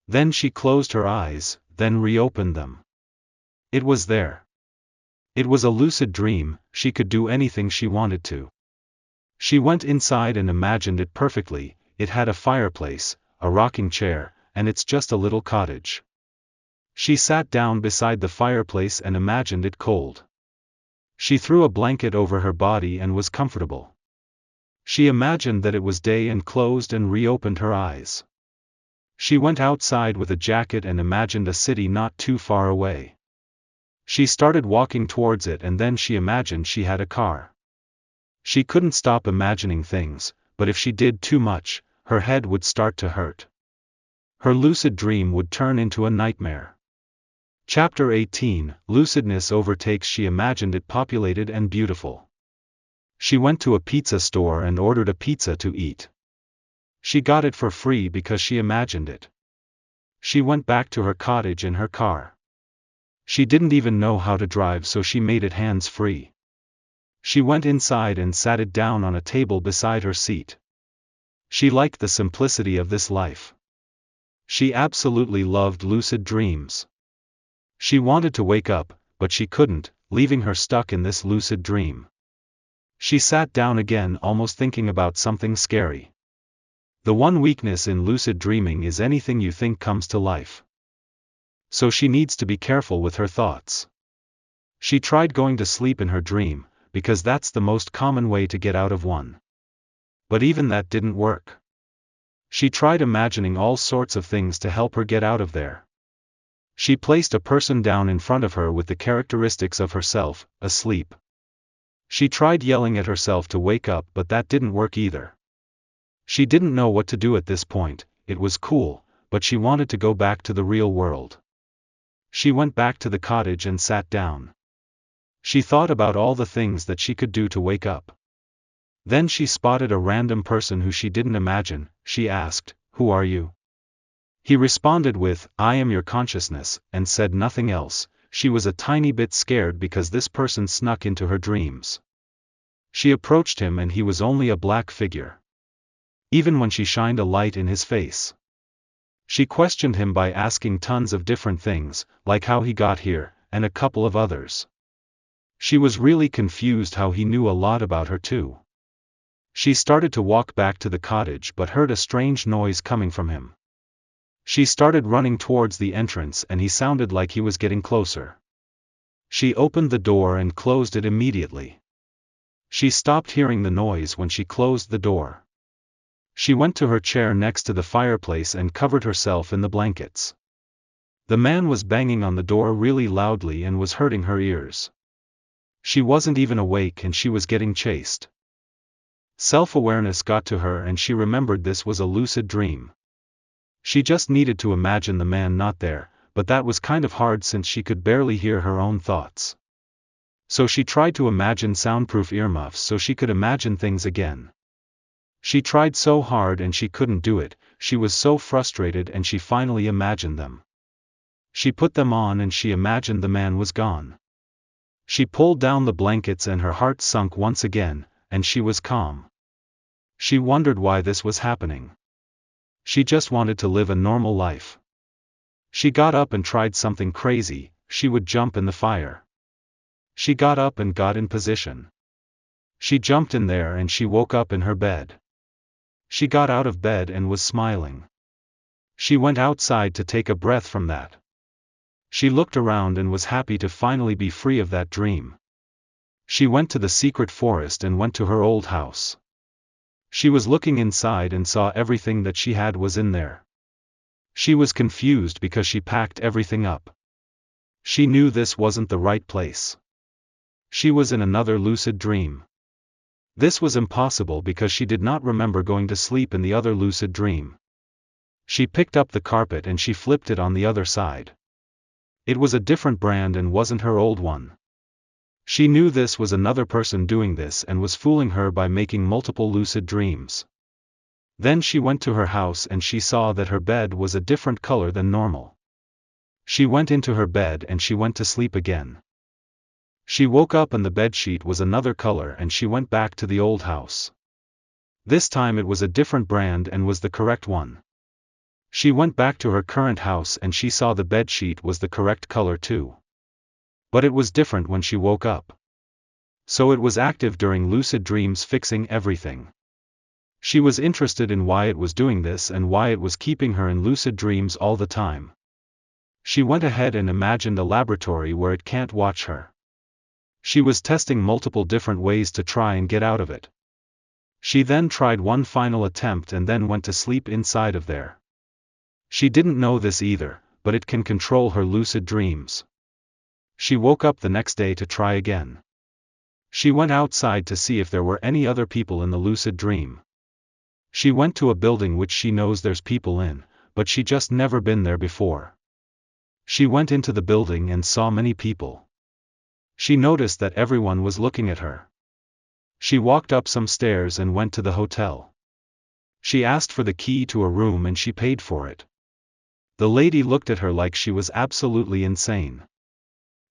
Then she closed her eyes, then reopened them. It was there. It was a lucid dream. She could do anything she wanted to. She went inside and imagined it perfectly. It had a fireplace, a rocking chair, and it's just a little cottage. She sat down beside the fireplace and imagined it cold. She threw a blanket over her body and was comfortable. She imagined that it was day and closed and reopened her eyes. She went outside with a jacket and imagined a city not too far away. She started walking towards it and then she imagined she had a car. She couldn't stop imagining things, but if she did too much, her head would start to hurt. Her lucid dream would turn into a nightmare. Chapter 18, Lucidness Overtakes. She imagined it populated and beautiful. She went to a pizza store and ordered a pizza to eat. She got it for free because she imagined it. She went back to her cottage in her car. She didn't even know how to drive, so she made it hands-free. She went inside and sat it down on a table beside her seat. She liked the simplicity of this life. She absolutely loved lucid dreams. She wanted to wake up, but she couldn't, leaving her stuck in this lucid dream. She sat down again, almost thinking about something scary. The one weakness in lucid dreaming is anything you think comes to life. So she needs to be careful with her thoughts. She tried going to sleep in her dream, because that's the most common way to get out of one. But even that didn't work. She tried imagining all sorts of things to help her get out of there. She placed a person down in front of her with the characteristics of herself, asleep. She tried yelling at herself to wake up, but that didn't work either. She didn't know what to do at this point. It was cool, but she wanted to go back to the real world. She went back to the cottage and sat down. She thought about all the things that she could do to wake up. Then she spotted a random person who she didn't imagine. She asked, "Who are you?" He responded with, "I am your consciousness," and said nothing else. She was a tiny bit scared because this person snuck into her dreams. She approached him and he was only a black figure. Even when she shined a light in his face. She questioned him by asking tons of different things, like how he got here, and a couple of others. She was really confused how he knew a lot about her too. She started to walk back to the cottage but heard a strange noise coming from him. She started running towards the entrance and he sounded like he was getting closer. She opened the door and closed it immediately. She stopped hearing the noise when she closed the door. She went to her chair next to the fireplace and covered herself in the blankets. The man was banging on the door really loudly and was hurting her ears. She wasn't even awake and she was getting chased. Self-awareness got to her and she remembered this was a lucid dream. She just needed to imagine the man not there, but that was kind of hard since she could barely hear her own thoughts. So she tried to imagine soundproof earmuffs so she could imagine things again. She tried so hard and she couldn't do it. She was so frustrated and she finally imagined them. She put them on and she imagined the man was gone. She pulled down the blankets and her heart sunk once again, and she was calm. She wondered why this was happening. She just wanted to live a normal life. She got up and tried something crazy. She would jump in the fire. She got up and got in position. She jumped in there and she woke up in her bed. She got out of bed and was smiling. She went outside to take a breath from that. She looked around and was happy to finally be free of that dream. She went to the secret forest and went to her old house. She was looking inside and saw everything that she had was in there. She was confused because she packed everything up. She knew this wasn't the right place. She was in another lucid dream. This was impossible because she did not remember going to sleep in the other lucid dream. She picked up the carpet and she flipped it on the other side. It was a different brand and wasn't her old one. She knew this was another person doing this and was fooling her by making multiple lucid dreams. Then she went to her house and she saw that her bed was a different color than normal. She went into her bed and she went to sleep again. She woke up and the bedsheet was another color and she went back to the old house. This time it was a different brand and was the correct one. She went back to her current house and she saw the bedsheet was the correct color too. But it was different when she woke up. So it was active during lucid dreams, fixing everything. She was interested in why it was doing this and why it was keeping her in lucid dreams all the time. She went ahead and imagined a laboratory where it can't watch her. She was testing multiple different ways to try and get out of it. She then tried one final attempt and then went to sleep inside of there. She didn't know this either, but it can control her lucid dreams. She woke up the next day to try again. She went outside to see if there were any other people in the lucid dream. She went to a building which she knows there's people in, but she just never been there before. She went into the building and saw many people. She noticed that everyone was looking at her. She walked up some stairs and went to the hotel. She asked for the key to a room and she paid for it. The lady looked at her like she was absolutely insane.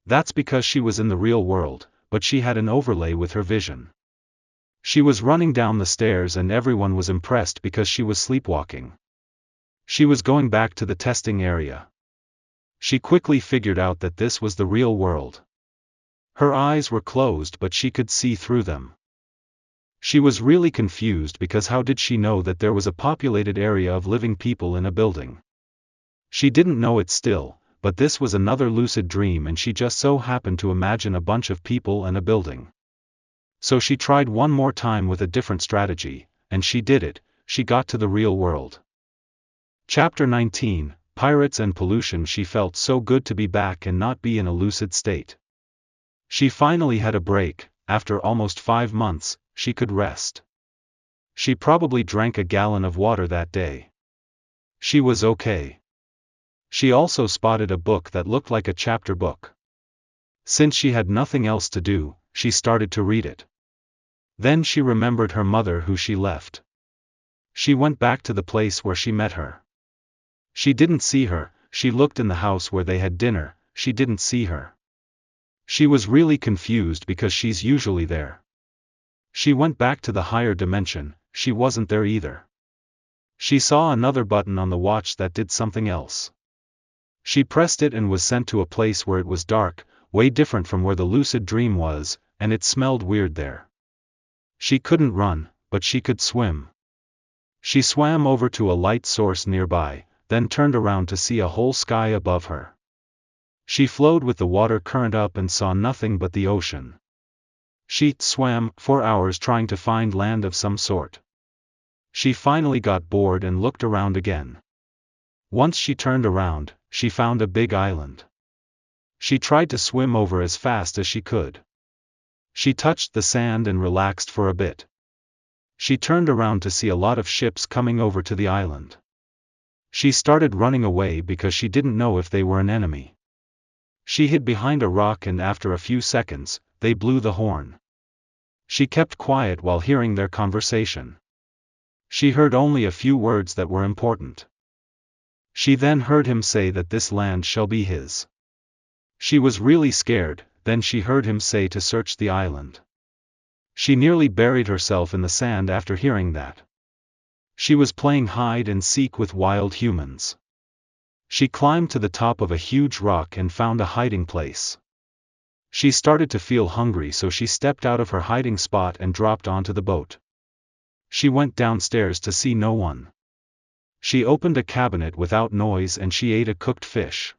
That's because she was in the real world, but she had an overlay with her vision. She was running down the stairs and everyone was impressed because she was sleepwalking. She was going back to the testing area. She quickly figured out that this was the real world. Her eyes were closed but she could see through them. She was really confused because how did she know that there was a populated area of living people in a building? She didn't know it still, but this was another lucid dream and she just so happened to imagine a bunch of people and a building. So she tried one more time with a different strategy, and she did it, she got to the real world. Chapter 19, Pirates and Pollution. She felt so good to be back and not be in a lucid state. She finally had a break. After almost 5 months, she could rest. She probably drank a gallon of water that day. She was okay. She also spotted a book that looked like a chapter book. Since she had nothing else to do, she started to read it. Then she remembered her mother who she left. She went back to the place where she met her. She didn't see her. She looked in the house where they had dinner. She didn't see her. She was really confused because she's usually there. She went back to the higher dimension. She wasn't there either. She saw another button on the watch that did something else. She pressed it and was sent to a place where it was dark, way different from where the lucid dream was, and it smelled weird there. She couldn't run, but she could swim. She swam over to a light source nearby, then turned around to see a whole sky above her. She flowed with the water current up and saw nothing but the ocean. She swam 4 hours trying to find land of some sort. She finally got bored and looked around again. Once she turned around, she found a big island. She tried to swim over as fast as she could. She touched the sand and relaxed for a bit. She turned around to see a lot of ships coming over to the island. She started running away because she didn't know if they were an enemy. She hid behind a rock and after a few seconds, they blew the horn. She kept quiet while hearing their conversation. She heard only a few words that were important. She then heard him say that this land shall be his. She was really scared. Then she heard him say to search the island. She nearly buried herself in the sand after hearing that. She was playing hide and seek with wild humans. She climbed to the top of a huge rock and found a hiding place. She started to feel hungry, so she stepped out of her hiding spot and dropped onto the boat. She went downstairs to see no one. She opened a cabinet without noise and she ate a cooked fish.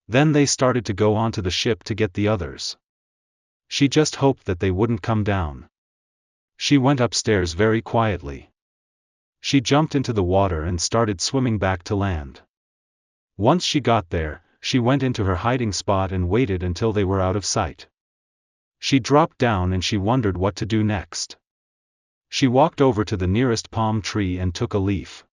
Then they started to go onto the ship to get the others. She just hoped that they wouldn't come down. She went upstairs very quietly. She jumped into the water and started swimming back to land. Once she got there, she went into her hiding spot and waited until they were out of sight. She dropped down and she wondered what to do next. She walked over to the nearest palm tree and took a leaf.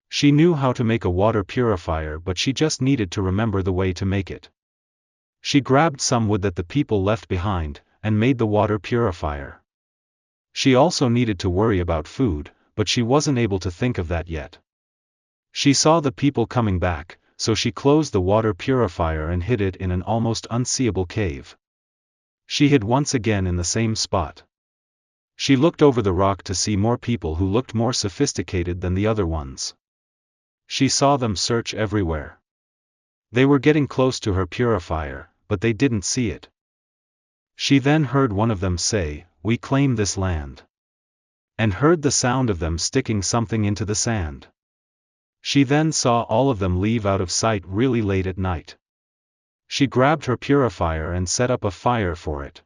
She knew how to make a water purifier, but she just needed to remember the way to make it. She grabbed some wood that the people left behind, and made the water purifier. She also needed to worry about food, but she wasn't able to think of that yet. She saw the people coming back, so she closed the water purifier and hid it in an almost unseeable cave. She hid once again in the same spot. She looked over the rock to see more people who looked more sophisticated than the other ones. She saw them search everywhere. They were getting close to her purifier, but they didn't see it. She then heard one of them say, "We claim this land," and heard the sound of them sticking something into the sand. She then saw all of them leave out of sight really late at night. She grabbed her purifier and set up a fire for it.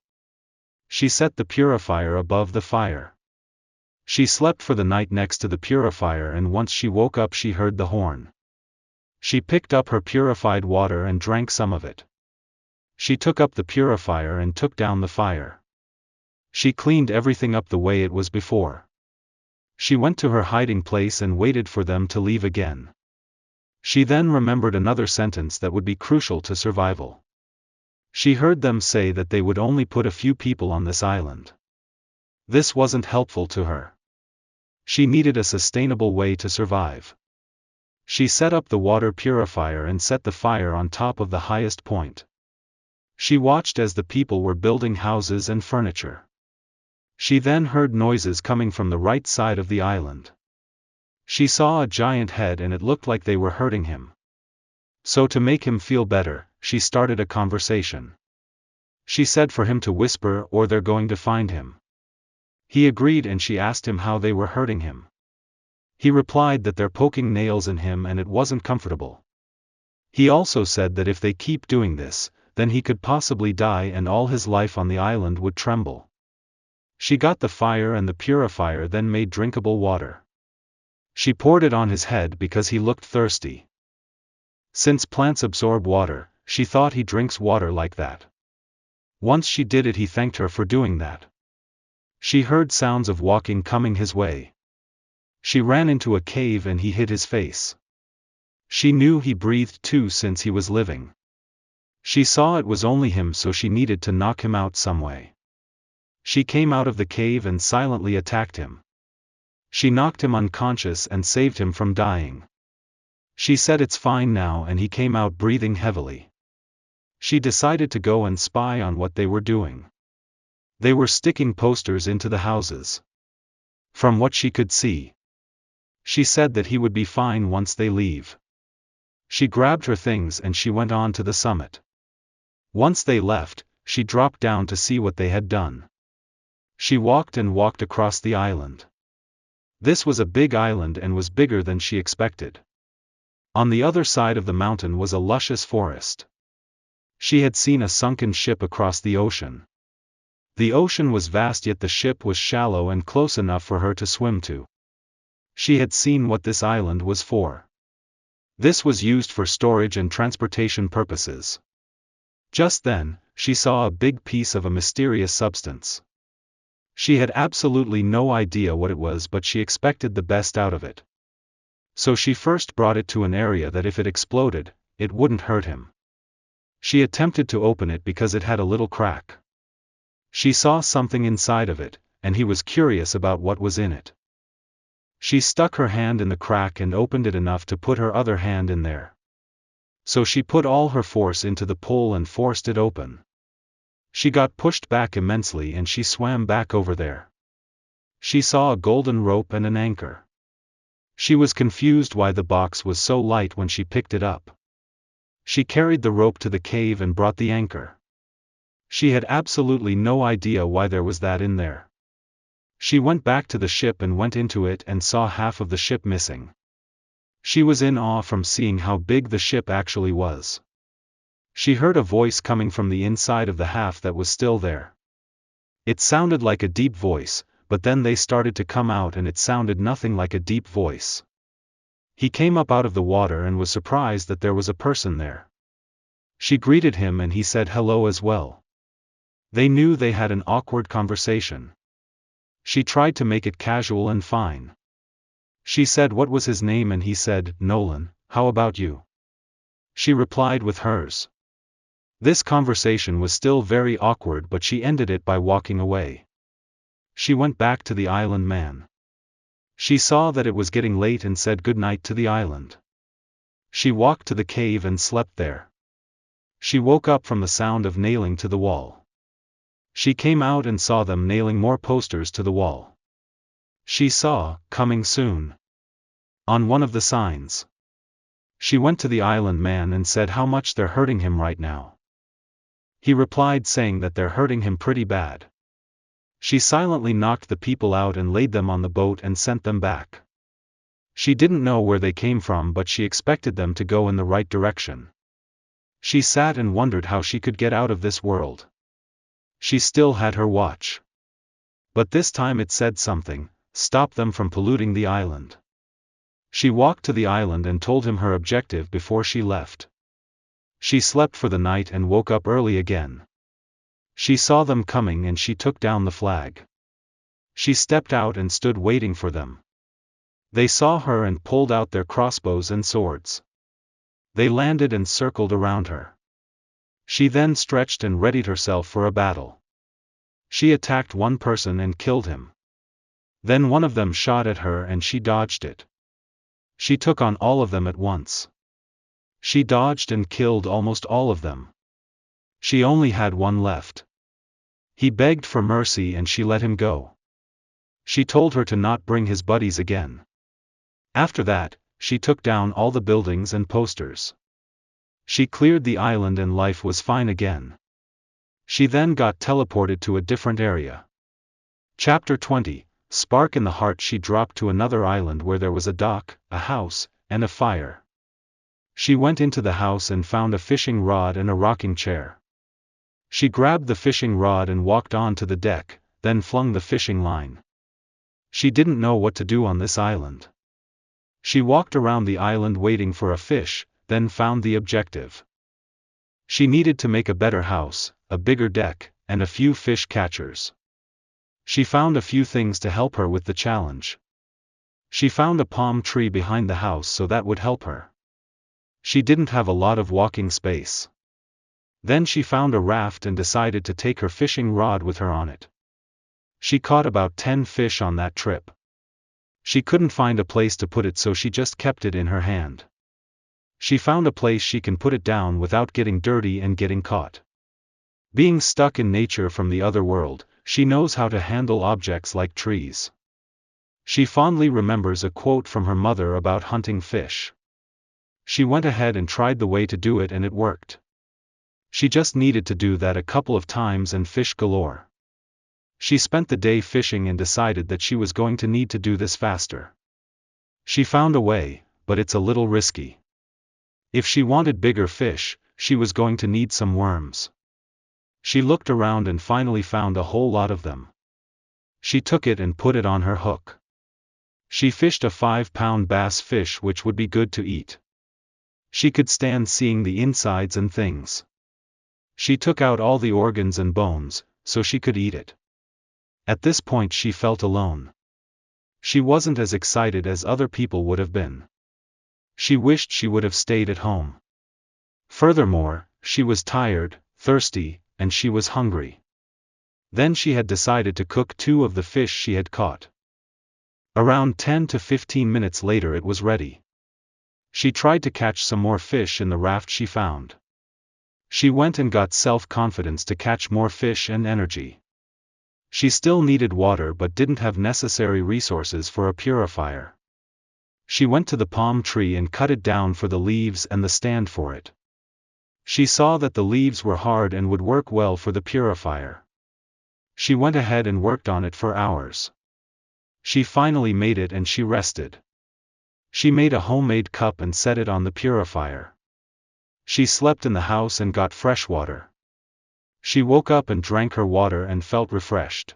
She set the purifier above the fire. She slept for the night next to the purifier, and once she woke up she heard the horn. She picked up her purified water and drank some of it. She took up the purifier and took down the fire. She cleaned everything up the way it was before. She went to her hiding place and waited for them to leave again. She then remembered another sentence that would be crucial to survival. She heard them say that they would only put a few people on this island. This wasn't helpful to her. She needed a sustainable way to survive. She set up the water purifier and set the fire on top of the highest point. She watched as the people were building houses and furniture. She then heard noises coming from the right side of the island. She saw a giant head and it looked like they were hurting him. So to make him feel better, she started a conversation. She said for him to whisper or they're going to find him. He agreed and she asked him how they were hurting him. He replied that they're poking nails in him and it wasn't comfortable. He also said that if they keep doing this, then he could possibly die and all his life on the island would tremble. She got the fire and the purifier, then made drinkable water. She poured it on his head because he looked thirsty. Since plants absorb water, she thought he drinks water like that. Once she did it, he thanked her for doing that. She heard sounds of walking coming his way. She ran into a cave and he hid his face. She knew he breathed too since he was living. She saw it was only him, so she needed to knock him out some way. She came out of the cave and silently attacked him. She knocked him unconscious and saved him from dying. She said it's fine now, and he came out breathing heavily. She decided to go and spy on what they were doing. They were sticking posters into the houses. From what she could see, she said that he would be fine once they leave. She grabbed her things and she went on to the summit. Once they left, she dropped down to see what they had done. She walked and walked across the island. This was a big island and was bigger than she expected. On the other side of the mountain was a luscious forest. She had seen a sunken ship across the ocean. The ocean was vast, yet the ship was shallow and close enough for her to swim to. She had seen what this island was for. This was used for storage and transportation purposes. Just then, she saw a big piece of a mysterious substance. She had absolutely no idea what it was, but she expected the best out of it. So she first brought it to an area that if it exploded, it wouldn't hurt him. She attempted to open it because it had a little crack. She saw something inside of it, and he was curious about what was in it. She stuck her hand in the crack and opened it enough to put her other hand in there. So she put all her force into the pull and forced it open. She got pushed back immensely and she swam back over there. She saw a golden rope and an anchor. She was confused why the box was so light when she picked it up. She carried the rope to the cave and brought the anchor. She had absolutely no idea why there was that in there. She went back to the ship and went into it and saw half of the ship missing. She was in awe from seeing how big the ship actually was. She heard a voice coming from the inside of the half that was still there. It sounded like a deep voice, but then they started to come out and it sounded nothing like a deep voice. He came up out of the water and was surprised that there was a person there. She greeted him and he said hello as well. They knew they had an awkward conversation. She tried to make it casual and fine. She said what was his name and he said, Nolan, how about you? She replied with hers. This conversation was still very awkward, but she ended it by walking away. She went back to the island man. She saw that it was getting late and said good night to the island. She walked to the cave and slept there. She woke up from the sound of nailing to the wall. She came out and saw them nailing more posters to the wall. She saw, coming soon, on one of the signs. She went to the island man and said how much they're hurting him right now. He replied saying that they're hurting him pretty bad. She silently knocked the people out and laid them on the boat and sent them back. She didn't know where they came from, but she expected them to go in the right direction. She sat and wondered how she could get out of this world. She still had her watch. But this time it said something, stop them from polluting the island. She walked to the island and told him her objective before she left. She slept for the night and woke up early again. She saw them coming and she took down the flag. She stepped out and stood waiting for them. They saw her and pulled out their crossbows and swords. They landed and circled around her. She then stretched and readied herself for a battle. She attacked one person and killed him. Then one of them shot at her and she dodged it. She took on all of them at once. She dodged and killed almost all of them. She only had one left. He begged for mercy and she let him go. She told her to not bring his buddies again. After that, she took down all the buildings and posters. She cleared the island and life was fine again. She then got teleported to a different area. Chapter 20, Spark in the Heart. She dropped to another island where there was a dock, a house, and a fire. She went into the house and found a fishing rod and a rocking chair. She grabbed the fishing rod and walked on to the deck, then flung the fishing line. She didn't know what to do on this island. She walked around the island waiting for a fish, then found the objective. She needed to make a better house, a bigger deck, and a few fish catchers. She found a few things to help her with the challenge. She found a palm tree behind the house so that would help her. She didn't have a lot of walking space. Then she found a raft and decided to take her fishing rod with her on it. She caught about 10 fish on that trip. She couldn't find a place to put it, so she just kept it in her hand. She found a place she can put it down without getting dirty and getting caught. Being stuck in nature from the other world, she knows how to handle objects like trees. She fondly remembers a quote from her mother about hunting fish. She went ahead and tried the way to do it, and it worked. She just needed to do that a couple of times and fish galore. She spent the day fishing and decided that she was going to need to do this faster. She found a way, but it's a little risky. If she wanted bigger fish, she was going to need some worms. She looked around and finally found a whole lot of them. She took it and put it on her hook. She fished a 5-pound bass fish, which would be good to eat. She could stand seeing the insides and things. She took out all the organs and bones, so she could eat it. At this point she felt alone. She wasn't as excited as other people would have been. She wished she would have stayed at home. Furthermore, she was tired, thirsty, and she was hungry. Then she had decided to cook 2 of the fish she had caught. Around 10 to 15 minutes later it was ready. She tried to catch some more fish in the raft she found. She went and got self-confidence to catch more fish and energy. She still needed water but didn't have necessary resources for a purifier. She went to the palm tree and cut it down for the leaves and the stand for it. She saw that the leaves were hard and would work well for the purifier. She went ahead and worked on it for hours. She finally made it and she rested. She made a homemade cup and set it on the purifier. She slept in the house and got fresh water. She woke up and drank her water and felt refreshed.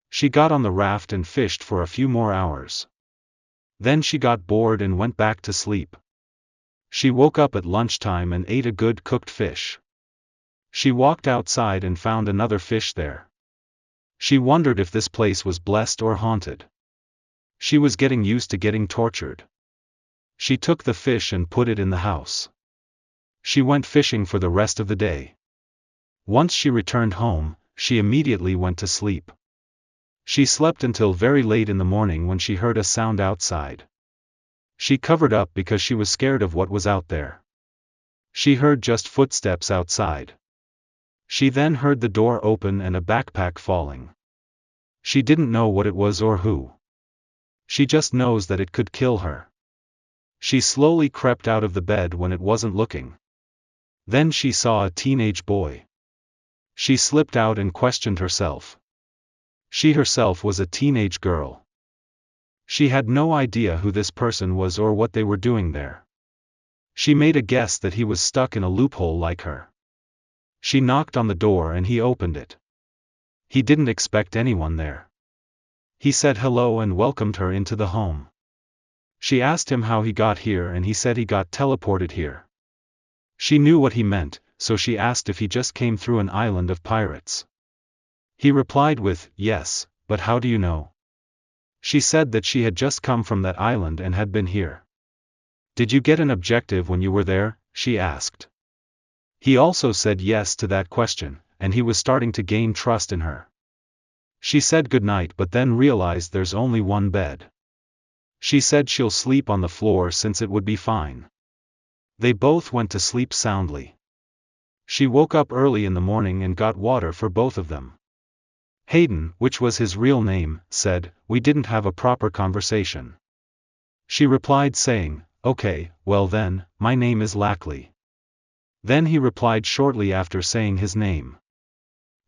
She got on the raft and fished for a few more hours. Then she got bored and went back to sleep. She woke up at lunchtime and ate a good cooked fish. She walked outside and found another fish there. She wondered if this place was blessed or haunted. She was getting used to getting tortured. She took the fish and put it in the house. She went fishing for the rest of the day. Once she returned home, she immediately went to sleep. She slept until very late in the morning when she heard a sound outside. She covered up because she was scared of what was out there. She heard just footsteps outside. She then heard the door open and a backpack falling. She didn't know what it was or who. She just knows that it could kill her. She slowly crept out of the bed when it wasn't looking. Then she saw a teenage boy. She slipped out and questioned herself. She herself was a teenage girl. She had no idea who this person was or what they were doing there. She made a guess that he was stuck in a loophole like her. She knocked on the door and he opened it. He didn't expect anyone there. He said hello and welcomed her into the home. She asked him how he got here and he said he got teleported here. She knew what he meant, so she asked if he just came through an island of pirates. He replied with, "Yes, but how do you know?" She said that she had just come from that island and had been here. "Did you get an objective when you were there?" she asked. He also said yes to that question, and he was starting to gain trust in her. She said goodnight but then realized there's only one bed. She said she'll sleep on the floor since it would be fine. They both went to sleep soundly. She woke up early in the morning and got water for both of them. Hayden, which was his real name, said, "We didn't have a proper conversation." She replied saying, "Okay, well then, my name is Lackley." Then he replied shortly after saying his name.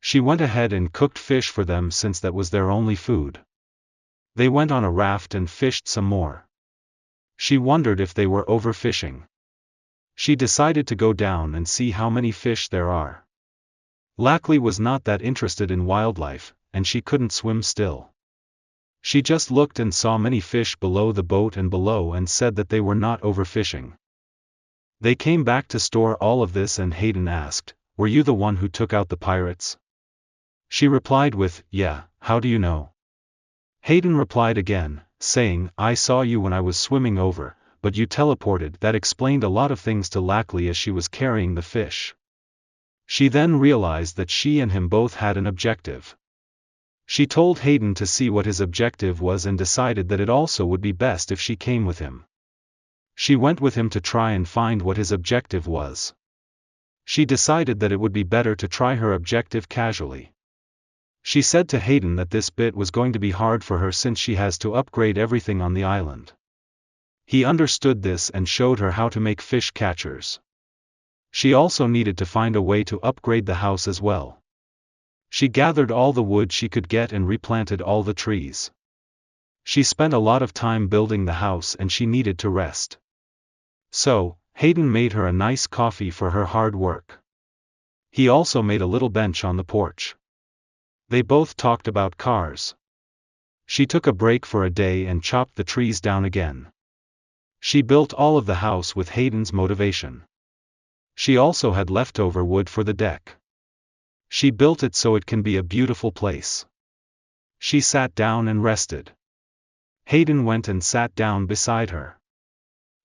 She went ahead and cooked fish for them since that was their only food. They went on a raft and fished some more. She wondered if they were overfishing. She decided to go down and see how many fish there are. Lackley was not that interested in wildlife, and she couldn't swim still. She just looked and saw many fish below the boat and below and said that they were not overfishing. They came back to store all of this and Hayden asked, "Were you the one who took out the pirates?" She replied with, "Yeah, how do you know?" Hayden replied again, saying, "I saw you when I was swimming over, but you teleported." That explained a lot of things to Lackley as she was carrying the fish. She then realized that she and him both had an objective. She told Hayden to see what his objective was and decided that it also would be best if she came with him. She went with him to try and find what his objective was. She decided that it would be better to try her objective casually. She said to Hayden that this bit was going to be hard for her since she has to upgrade everything on the island. He understood this and showed her how to make fish catchers. She also needed to find a way to upgrade the house as well. She gathered all the wood she could get and replanted all the trees. She spent a lot of time building the house and she needed to rest. So, Hayden made her a nice coffee for her hard work. He also made a little bench on the porch. They both talked about cars. She took a break for a day and chopped the trees down again. She built all of the house with Hayden's motivation. She also had leftover wood for the deck. She built it so it can be a beautiful place. She sat down and rested. Hayden went and sat down beside her.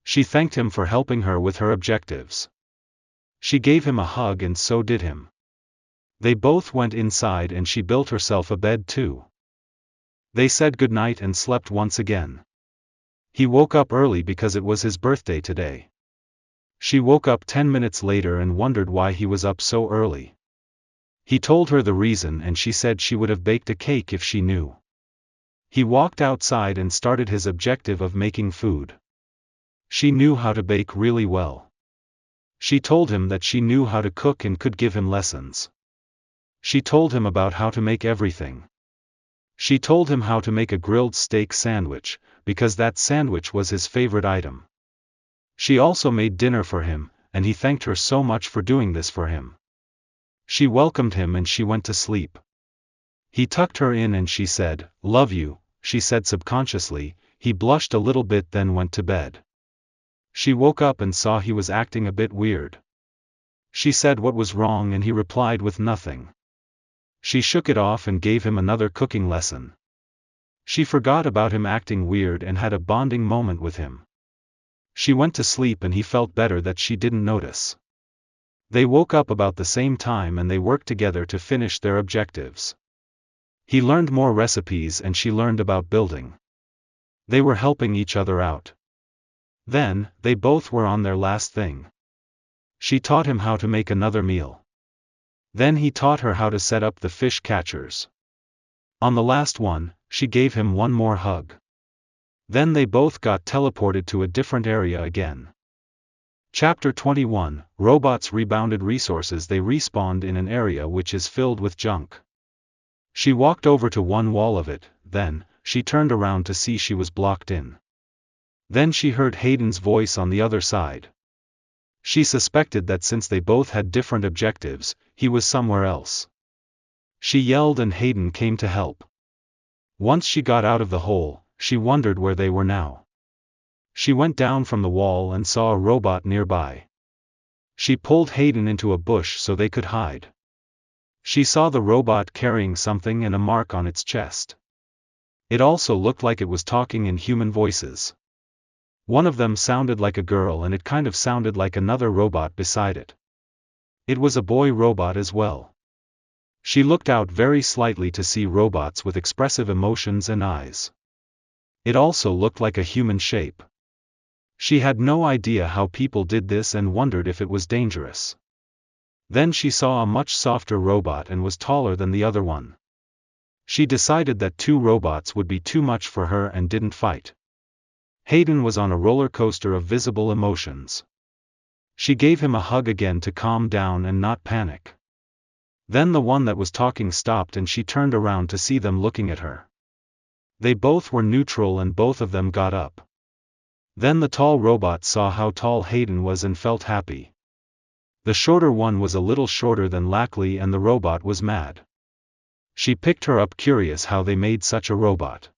She thanked him for helping her with her objectives. She gave him a hug and so did him. They both went inside and she built herself a bed too. They said goodnight and slept once again. He woke up early because it was his birthday today. She woke up 10 minutes later and wondered why he was up so early. He told her the reason and she said she would have baked a cake if she knew. He walked outside and started his objective of making food. She knew how to bake really well. She told him that she knew how to cook and could give him lessons. She told him about how to make everything. She told him how to make a grilled steak sandwich, because that sandwich was his favorite item. She also made dinner for him, and he thanked her so much for doing this for him. She welcomed him and she went to sleep. He tucked her in and she said, "Love you," she said subconsciously. He blushed a little bit then went to bed. She woke up and saw he was acting a bit weird. She said what was wrong and he replied with nothing. She shook it off and gave him another cooking lesson. She forgot about him acting weird and had a bonding moment with him. She went to sleep and he felt better that she didn't notice. They woke up about the same time and they worked together to finish their objectives. He learned more recipes and she learned about building. They were helping each other out. Then, they both were on their last thing. She taught him how to make another meal. Then he taught her how to set up the fish catchers. On the last one, she gave him one more hug. Then they both got teleported to a different area again. Chapter 21, Robots rebounded resources. They respawned in an area which is filled with junk. She walked over to one wall of it, then, she turned around to see she was blocked in. Then she heard Hayden's voice on the other side. She suspected that since they both had different objectives, he was somewhere else. She yelled and Hayden came to help. Once she got out of the hole, she wondered where they were now. She went down from the wall and saw a robot nearby. She pulled Hayden into a bush so they could hide. She saw the robot carrying something and a mark on its chest. It also looked like it was talking in human voices. One of them sounded like a girl and it kind of sounded like another robot beside it. It was a boy robot as well. She looked out very slightly to see robots with expressive emotions and eyes. It also looked like a human shape. She had no idea how people did this and wondered if it was dangerous. Then she saw a much softer robot and was taller than the other one. She decided that two robots would be too much for her and didn't fight. Hayden was on a roller coaster of visible emotions. She gave him a hug again to calm down and not panic. Then the one that was talking stopped and she turned around to see them looking at her. They both were neutral and both of them got up. Then the tall robot saw how tall Hayden was and felt happy. The shorter one was a little shorter than Lackley and the robot was mad. She picked her up, curious how they made such a robot.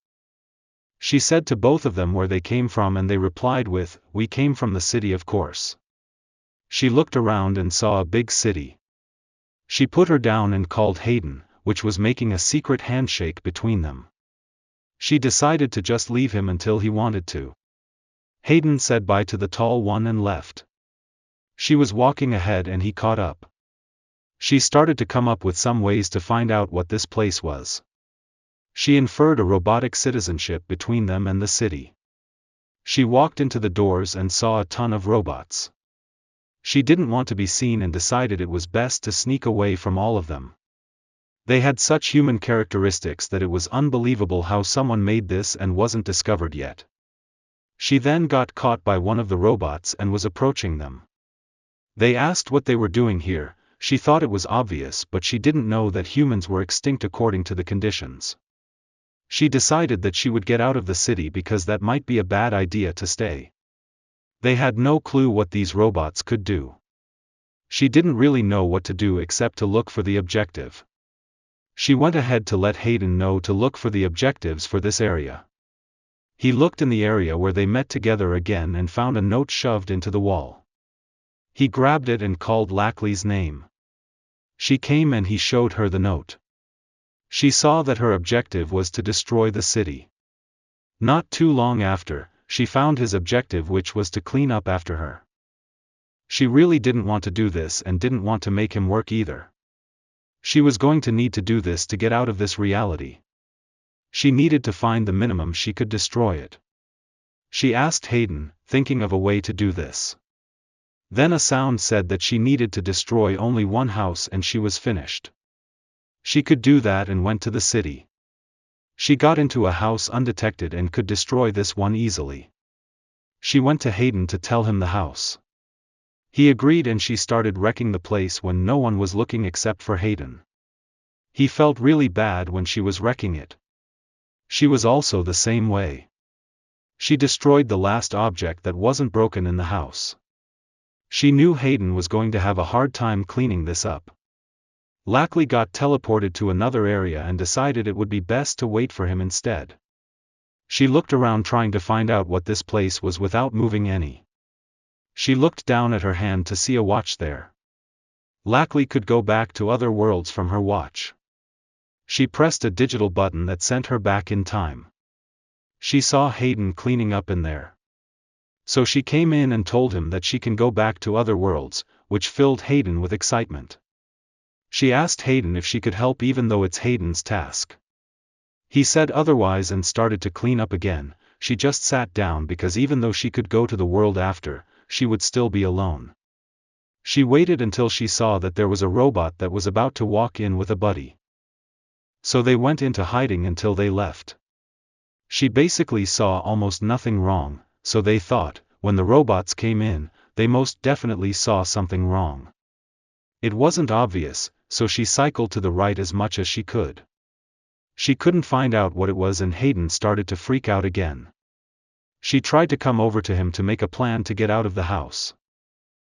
She said to both of them where they came from, and they replied with, "We came from the city, of course." She looked around and saw a big city. She put her down and called Hayden, which was making a secret handshake between them. She decided to just leave him until he wanted to. Hayden said bye to the tall one and left. She was walking ahead and he caught up. She started to come up with some ways to find out what this place was. She inferred a robotic citizenship between them and the city. She walked into the doors and saw a ton of robots. She didn't want to be seen and decided it was best to sneak away from all of them. They had such human characteristics that it was unbelievable how someone made this and wasn't discovered yet. She then got caught by one of the robots and was approaching them. They asked what they were doing here. She thought it was obvious, but she didn't know that humans were extinct according to the conditions. She decided that she would get out of the city because that might be a bad idea to stay. They had no clue what these robots could do. She didn't really know what to do except to look for the objective. She went ahead to let Hayden know to look for the objectives for this area. He looked in the area where they met together again and found a note shoved into the wall. He grabbed it and called Lackley's name. She came and he showed her the note. She saw that her objective was to destroy the city. Not too long after, she found his objective, which was to clean up after her. She really didn't want to do this and didn't want to make him work either. She was going to need to do this to get out of this reality. She needed to find the minimum she could destroy it. She asked Hayden, thinking of a way to do this. Then a sound said that she needed to destroy only one house and she was finished. She could do that and went to the city. She got into a house undetected and could destroy this one easily. She went to Hayden to tell him the house. He agreed and she started wrecking the place when no one was looking except for Hayden. He felt really bad when she was wrecking it. She was also the same way. She destroyed the last object that wasn't broken in the house. She knew Hayden was going to have a hard time cleaning this up. Lackley got teleported to another area and decided it would be best to wait for him instead. She looked around trying to find out what this place was without moving any. She looked down at her hand to see a watch there. Lackley could go back to other worlds from her watch. She pressed a digital button that sent her back in time. She saw Hayden cleaning up in there. So she came in and told him that she can go back to other worlds, which filled Hayden with excitement. She asked Hayden if she could help even though it's Hayden's task. He said otherwise and started to clean up again. She just sat down because even though she could go to the world after, she would still be alone. She waited until she saw that there was a robot that was about to walk in with a buddy. So they went into hiding until they left. She basically saw almost nothing wrong, so they thought, when the robots came in, they most definitely saw something wrong. It wasn't obvious, so she cycled to the right as much as she could. She couldn't find out what it was and Hayden started to freak out again. She tried to come over to him to make a plan to get out of the house.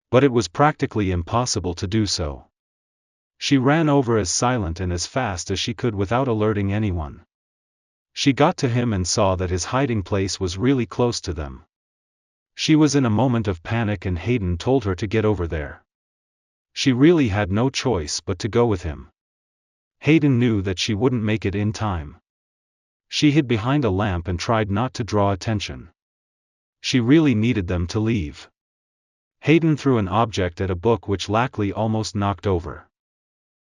But it was practically impossible to do so. She ran over as silent and as fast as she could without alerting anyone. She got to him and saw that his hiding place was really close to them. She was in a moment of panic and Hayden told her to get over there. She really had no choice but to go with him. Hayden knew that she wouldn't make it in time. She hid behind a lamp and tried not to draw attention. She really needed them to leave. Hayden threw an object at a book which Lackley almost knocked over.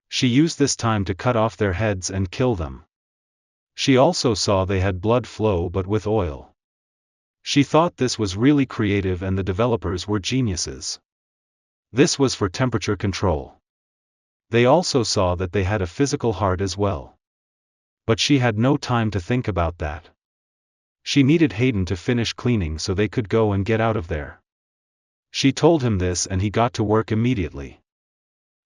She used this time to cut off their heads and kill them. She also saw they had blood flow but with oil. She thought this was really creative and the developers were geniuses. This was for temperature control. They also saw that they had a physical heart as well. But she had no time to think about that. She needed Hayden to finish cleaning so they could go and get out of there. She told him this and he got to work immediately.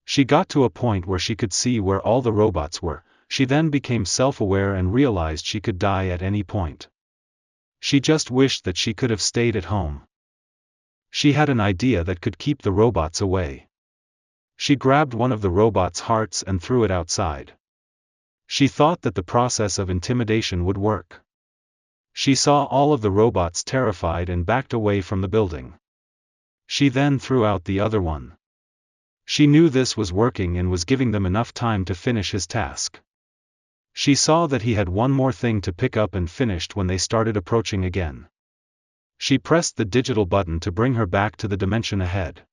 She got to a point where she could see where all the robots were. She then became self-aware and realized she could die at any point. She just wished that she could have stayed at home. She had an idea that could keep the robots away. She grabbed one of the robots' hearts and threw it outside. She thought that the process of intimidation would work. She saw all of the robots terrified and backed away from the building. She then threw out the other one. She knew this was working and was giving them enough time to finish his task. She saw that he had one more thing to pick up and finished when they started approaching again. She pressed the digital button to bring her back to the dimension ahead.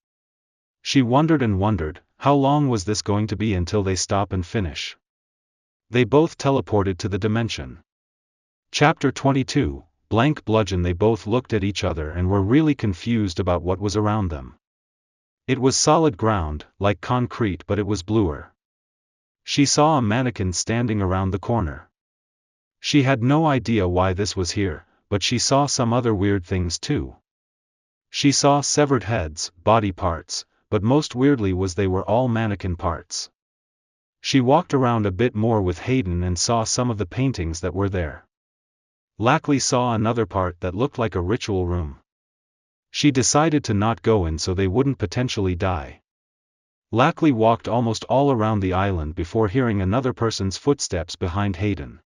She wondered and wondered, how long was this going to be until they stop and finish? They both teleported to the dimension. Chapter 22, Blank Bludgeon. They both looked at each other and were really confused about what was around them. It was solid ground, like concrete, but it was bluer. She saw a mannequin standing around the corner. She had no idea why this was here, but she saw some other weird things too. She saw severed heads, body parts, but most weirdly was they were all mannequin parts. She walked around a bit more with Hayden and saw some of the paintings that were there. Lackley saw another part that looked like a ritual room. She decided to not go in so they wouldn't potentially die. Lackley walked almost all around the island before hearing another person's footsteps behind Hayden.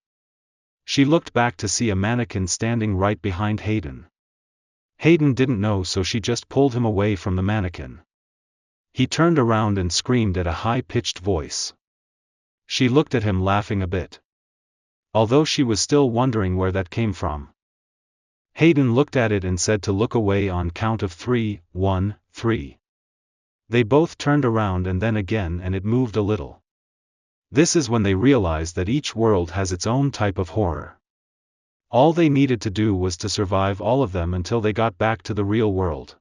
She looked back to see a mannequin standing right behind Hayden. Hayden didn't know, so she just pulled him away from the mannequin. He turned around and screamed at a high-pitched voice. She looked at him, laughing a bit. Although she was still wondering where that came from. Hayden looked at it and said to look away on count of 3, 1, 3. They both turned around and then again, and it moved a little. This is when they realized that each world has its own type of horror. All they needed to do was to survive all of them until they got back to the real world.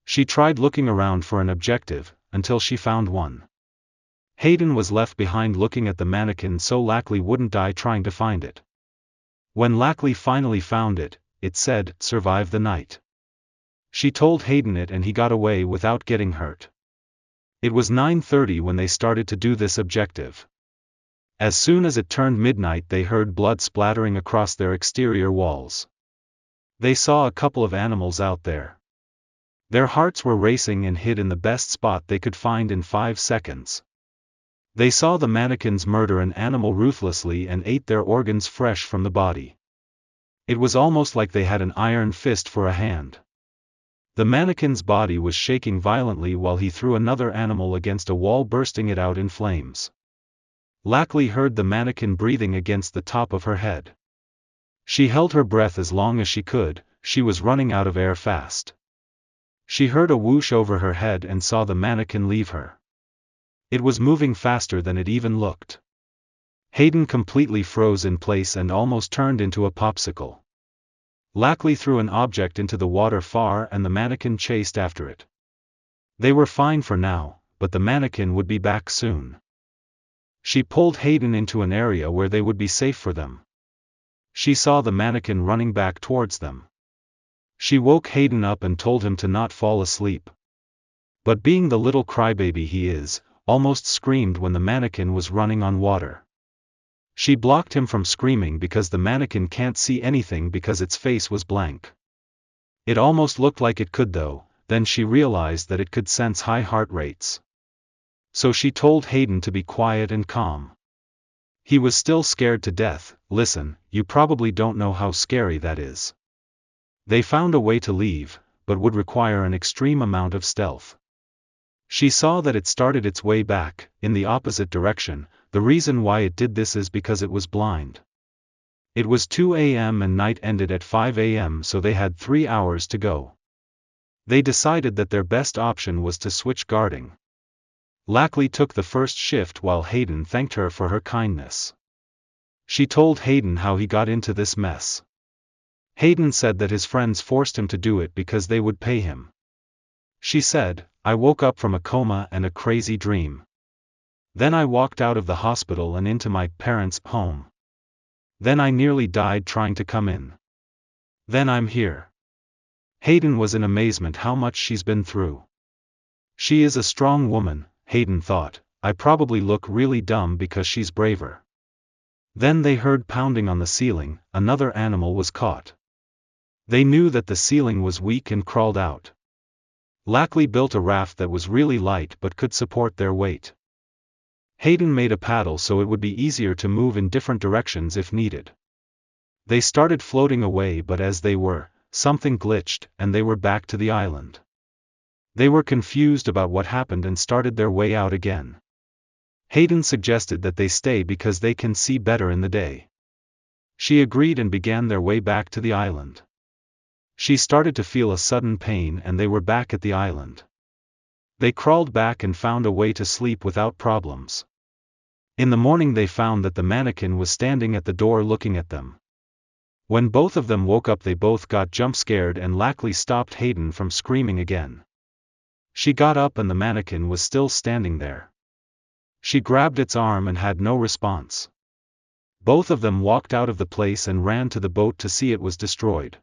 She tried looking around for an objective, until she found one. Hayden was left behind looking at the mannequin so Lackley wouldn't die trying to find it. When Lackley finally found it, it said, "Survive the night." She told Hayden it and he got away without getting hurt. It was 9:30 when they started to do this objective. As soon as it turned midnight they heard blood splattering across their exterior walls. They saw a couple of animals out there. Their hearts were racing and hid in the best spot they could find in 5 seconds. They saw the mannequins murder an animal ruthlessly and ate their organs fresh from the body. It was almost like they had an iron fist for a hand. The mannequin's body was shaking violently while he threw another animal against a wall, bursting it out in flames. Lackley heard the mannequin breathing against the top of her head. She held her breath as long as she could, she was running out of air fast. She heard a whoosh over her head and saw the mannequin leave her. It was moving faster than it even looked. Hayden completely froze in place and almost turned into a popsicle. Lackley threw an object into the water far and the mannequin chased after it. They were fine for now, but the mannequin would be back soon. She pulled Hayden into an area where they would be safe for them. She saw the mannequin running back towards them. She woke Hayden up and told him to not fall asleep. But being the little crybaby he is, almost screamed when the mannequin was running on water. She blocked him from screaming because the mannequin can't see anything because its face was blank. It almost looked like it could though, then she realized that it could sense high heart rates. So she told Hayden to be quiet and calm. He was still scared to death. "Listen, you probably don't know how scary that is." They found a way to leave, but would require an extreme amount of stealth. She saw that it started its way back, in the opposite direction. The reason why it did this is because it was blind. It was 2 a.m. and night ended at 5 a.m., so they had 3 hours to go. They decided that their best option was to switch guarding. Lackley took the first shift while Hayden thanked her for her kindness. She told Hayden how he got into this mess. Hayden said that his friends forced him to do it because they would pay him. She said, "I woke up from a coma and a crazy dream. Then I walked out of the hospital and into my parents' home. Then I nearly died trying to come in. Then I'm here." Hayden was in amazement how much she's been through. She is a strong woman, Hayden thought. I probably look really dumb because she's braver. Then they heard pounding on the ceiling. Another animal was caught. They knew that the ceiling was weak and crawled out. Lackley built a raft that was really light but could support their weight. Hayden made a paddle so it would be easier to move in different directions if needed. They started floating away, but as they were, something glitched, and they were back to the island. They were confused about what happened and started their way out again. Hayden suggested that they stay because they can see better in the day. She agreed and began their way back to the island. She started to feel a sudden pain and they were back at the island. They crawled back and found a way to sleep without problems. In the morning they found that the mannequin was standing at the door looking at them. When both of them woke up they both got jump scared and luckily stopped Hayden from screaming again. She got up and the mannequin was still standing there. She grabbed its arm and had no response. Both of them walked out of the place and ran to the boat to see it was destroyed.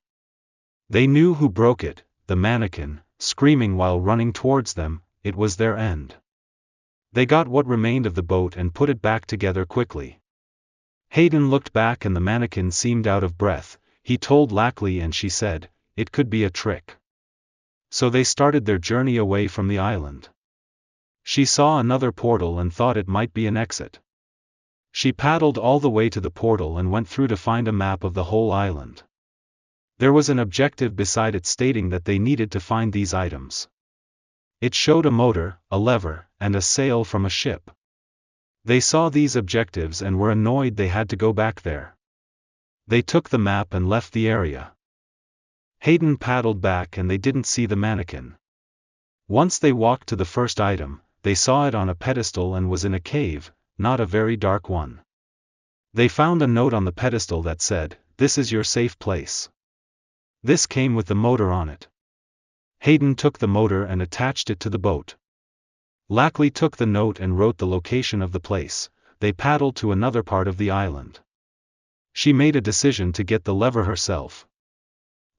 They knew who broke it, the mannequin, screaming while running towards them. It was their end. They got what remained of the boat and put it back together quickly. Hayden looked back and the mannequin seemed out of breath. He told Lackley and she said, "It could be a trick." So they started their journey away from the island. She saw another portal and thought it might be an exit. She paddled all the way to the portal and went through to find a map of the whole island. There was an objective beside it stating that they needed to find these items. It showed a motor, a lever, and a sail from a ship. They saw these objectives and were annoyed they had to go back there. They took the map and left the area. Hayden paddled back and they didn't see the mannequin. Once they walked to the first item, they saw it on a pedestal and was in a cave, not a very dark one. They found a note on the pedestal that said, "This is your safe place." This came with the motor on it. Hayden took the motor and attached it to the boat. Lackley took the note and wrote the location of the place. They paddled to another part of the island. She made a decision to get the lever herself.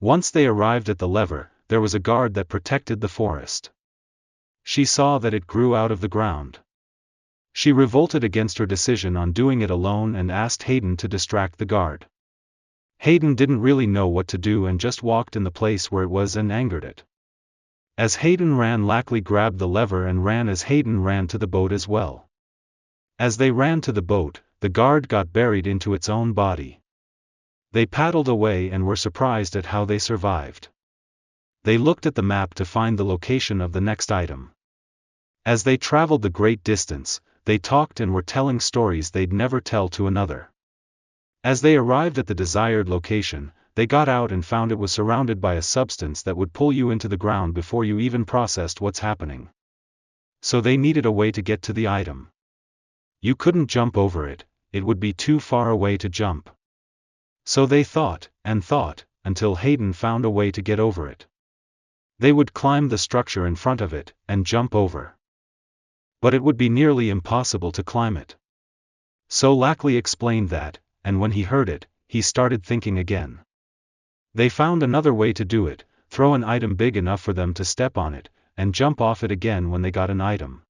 Once they arrived at the lever, there was a guard that protected the forest. She saw that it grew out of the ground. She revolted against her decision on doing it alone and asked Hayden to distract the guard. Hayden didn't really know what to do and just walked in the place where it was and angered it. As Hayden ran, Lackley grabbed the lever and ran as Hayden ran to the boat as well. As they ran to the boat, the guard got buried into its own body. They paddled away and were surprised at how they survived. They looked at the map to find the location of the next item. As they traveled the great distance, they talked and were telling stories they'd never tell to another. As they arrived at the desired location, they got out and found it was surrounded by a substance that would pull you into the ground before you even processed what's happening. So they needed a way to get to the item. You couldn't jump over it, it would be too far away to jump. So they thought, and thought, until Hayden found a way to get over it. They would climb the structure in front of it, and jump over. But it would be nearly impossible to climb it. So Lackley explained that, and when he heard it, he started thinking again. They found another way to do it: throw an item big enough for them to step on it, and jump off it again when they got an item.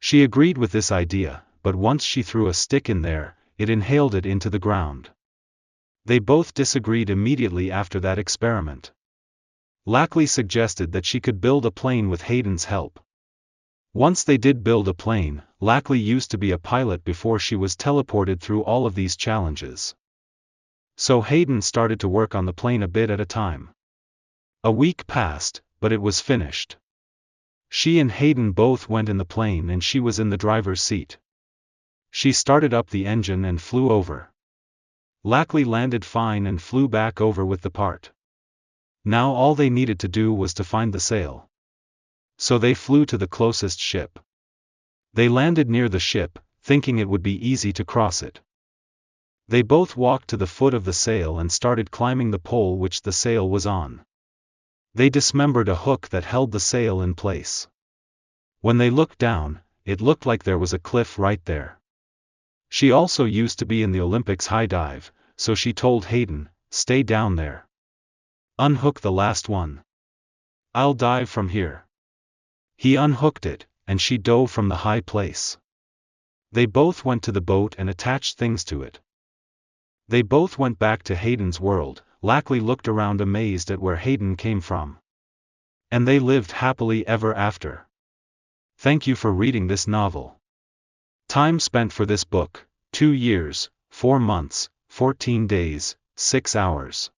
She agreed with this idea, but once she threw a stick in there, it inhaled it into the ground. They both disagreed immediately after that experiment. Lackley suggested that she could build a plane with Hayden's help. Once they did build a plane. Lackley used to be a pilot before she was teleported through all of these challenges. So Hayden started to work on the plane a bit at a time. A week passed, but it was finished. She and Hayden both went in the plane and she was in the driver's seat. She started up the engine and flew over. Lackley landed fine and flew back over with the part. Now all they needed to do was to find the sail. So they flew to the closest ship. They landed near the ship, thinking it would be easy to cross it. They both walked to the foot of the sail and started climbing the pole which the sail was on. They dismembered a hook that held the sail in place. When they looked down, it looked like there was a cliff right there. She also used to be in the Olympics high dive, so she told Hayden, "Stay down there. Unhook the last one. I'll dive from here." He unhooked it, and she dove from the high place. They both went to the boat and attached things to it. They both went back to Hayden's world. Lackley looked around amazed at where Hayden came from. And they lived happily ever after. Thank you for reading this novel. Time spent for this book, 2 years, 4 months, 14 days, 6 hours.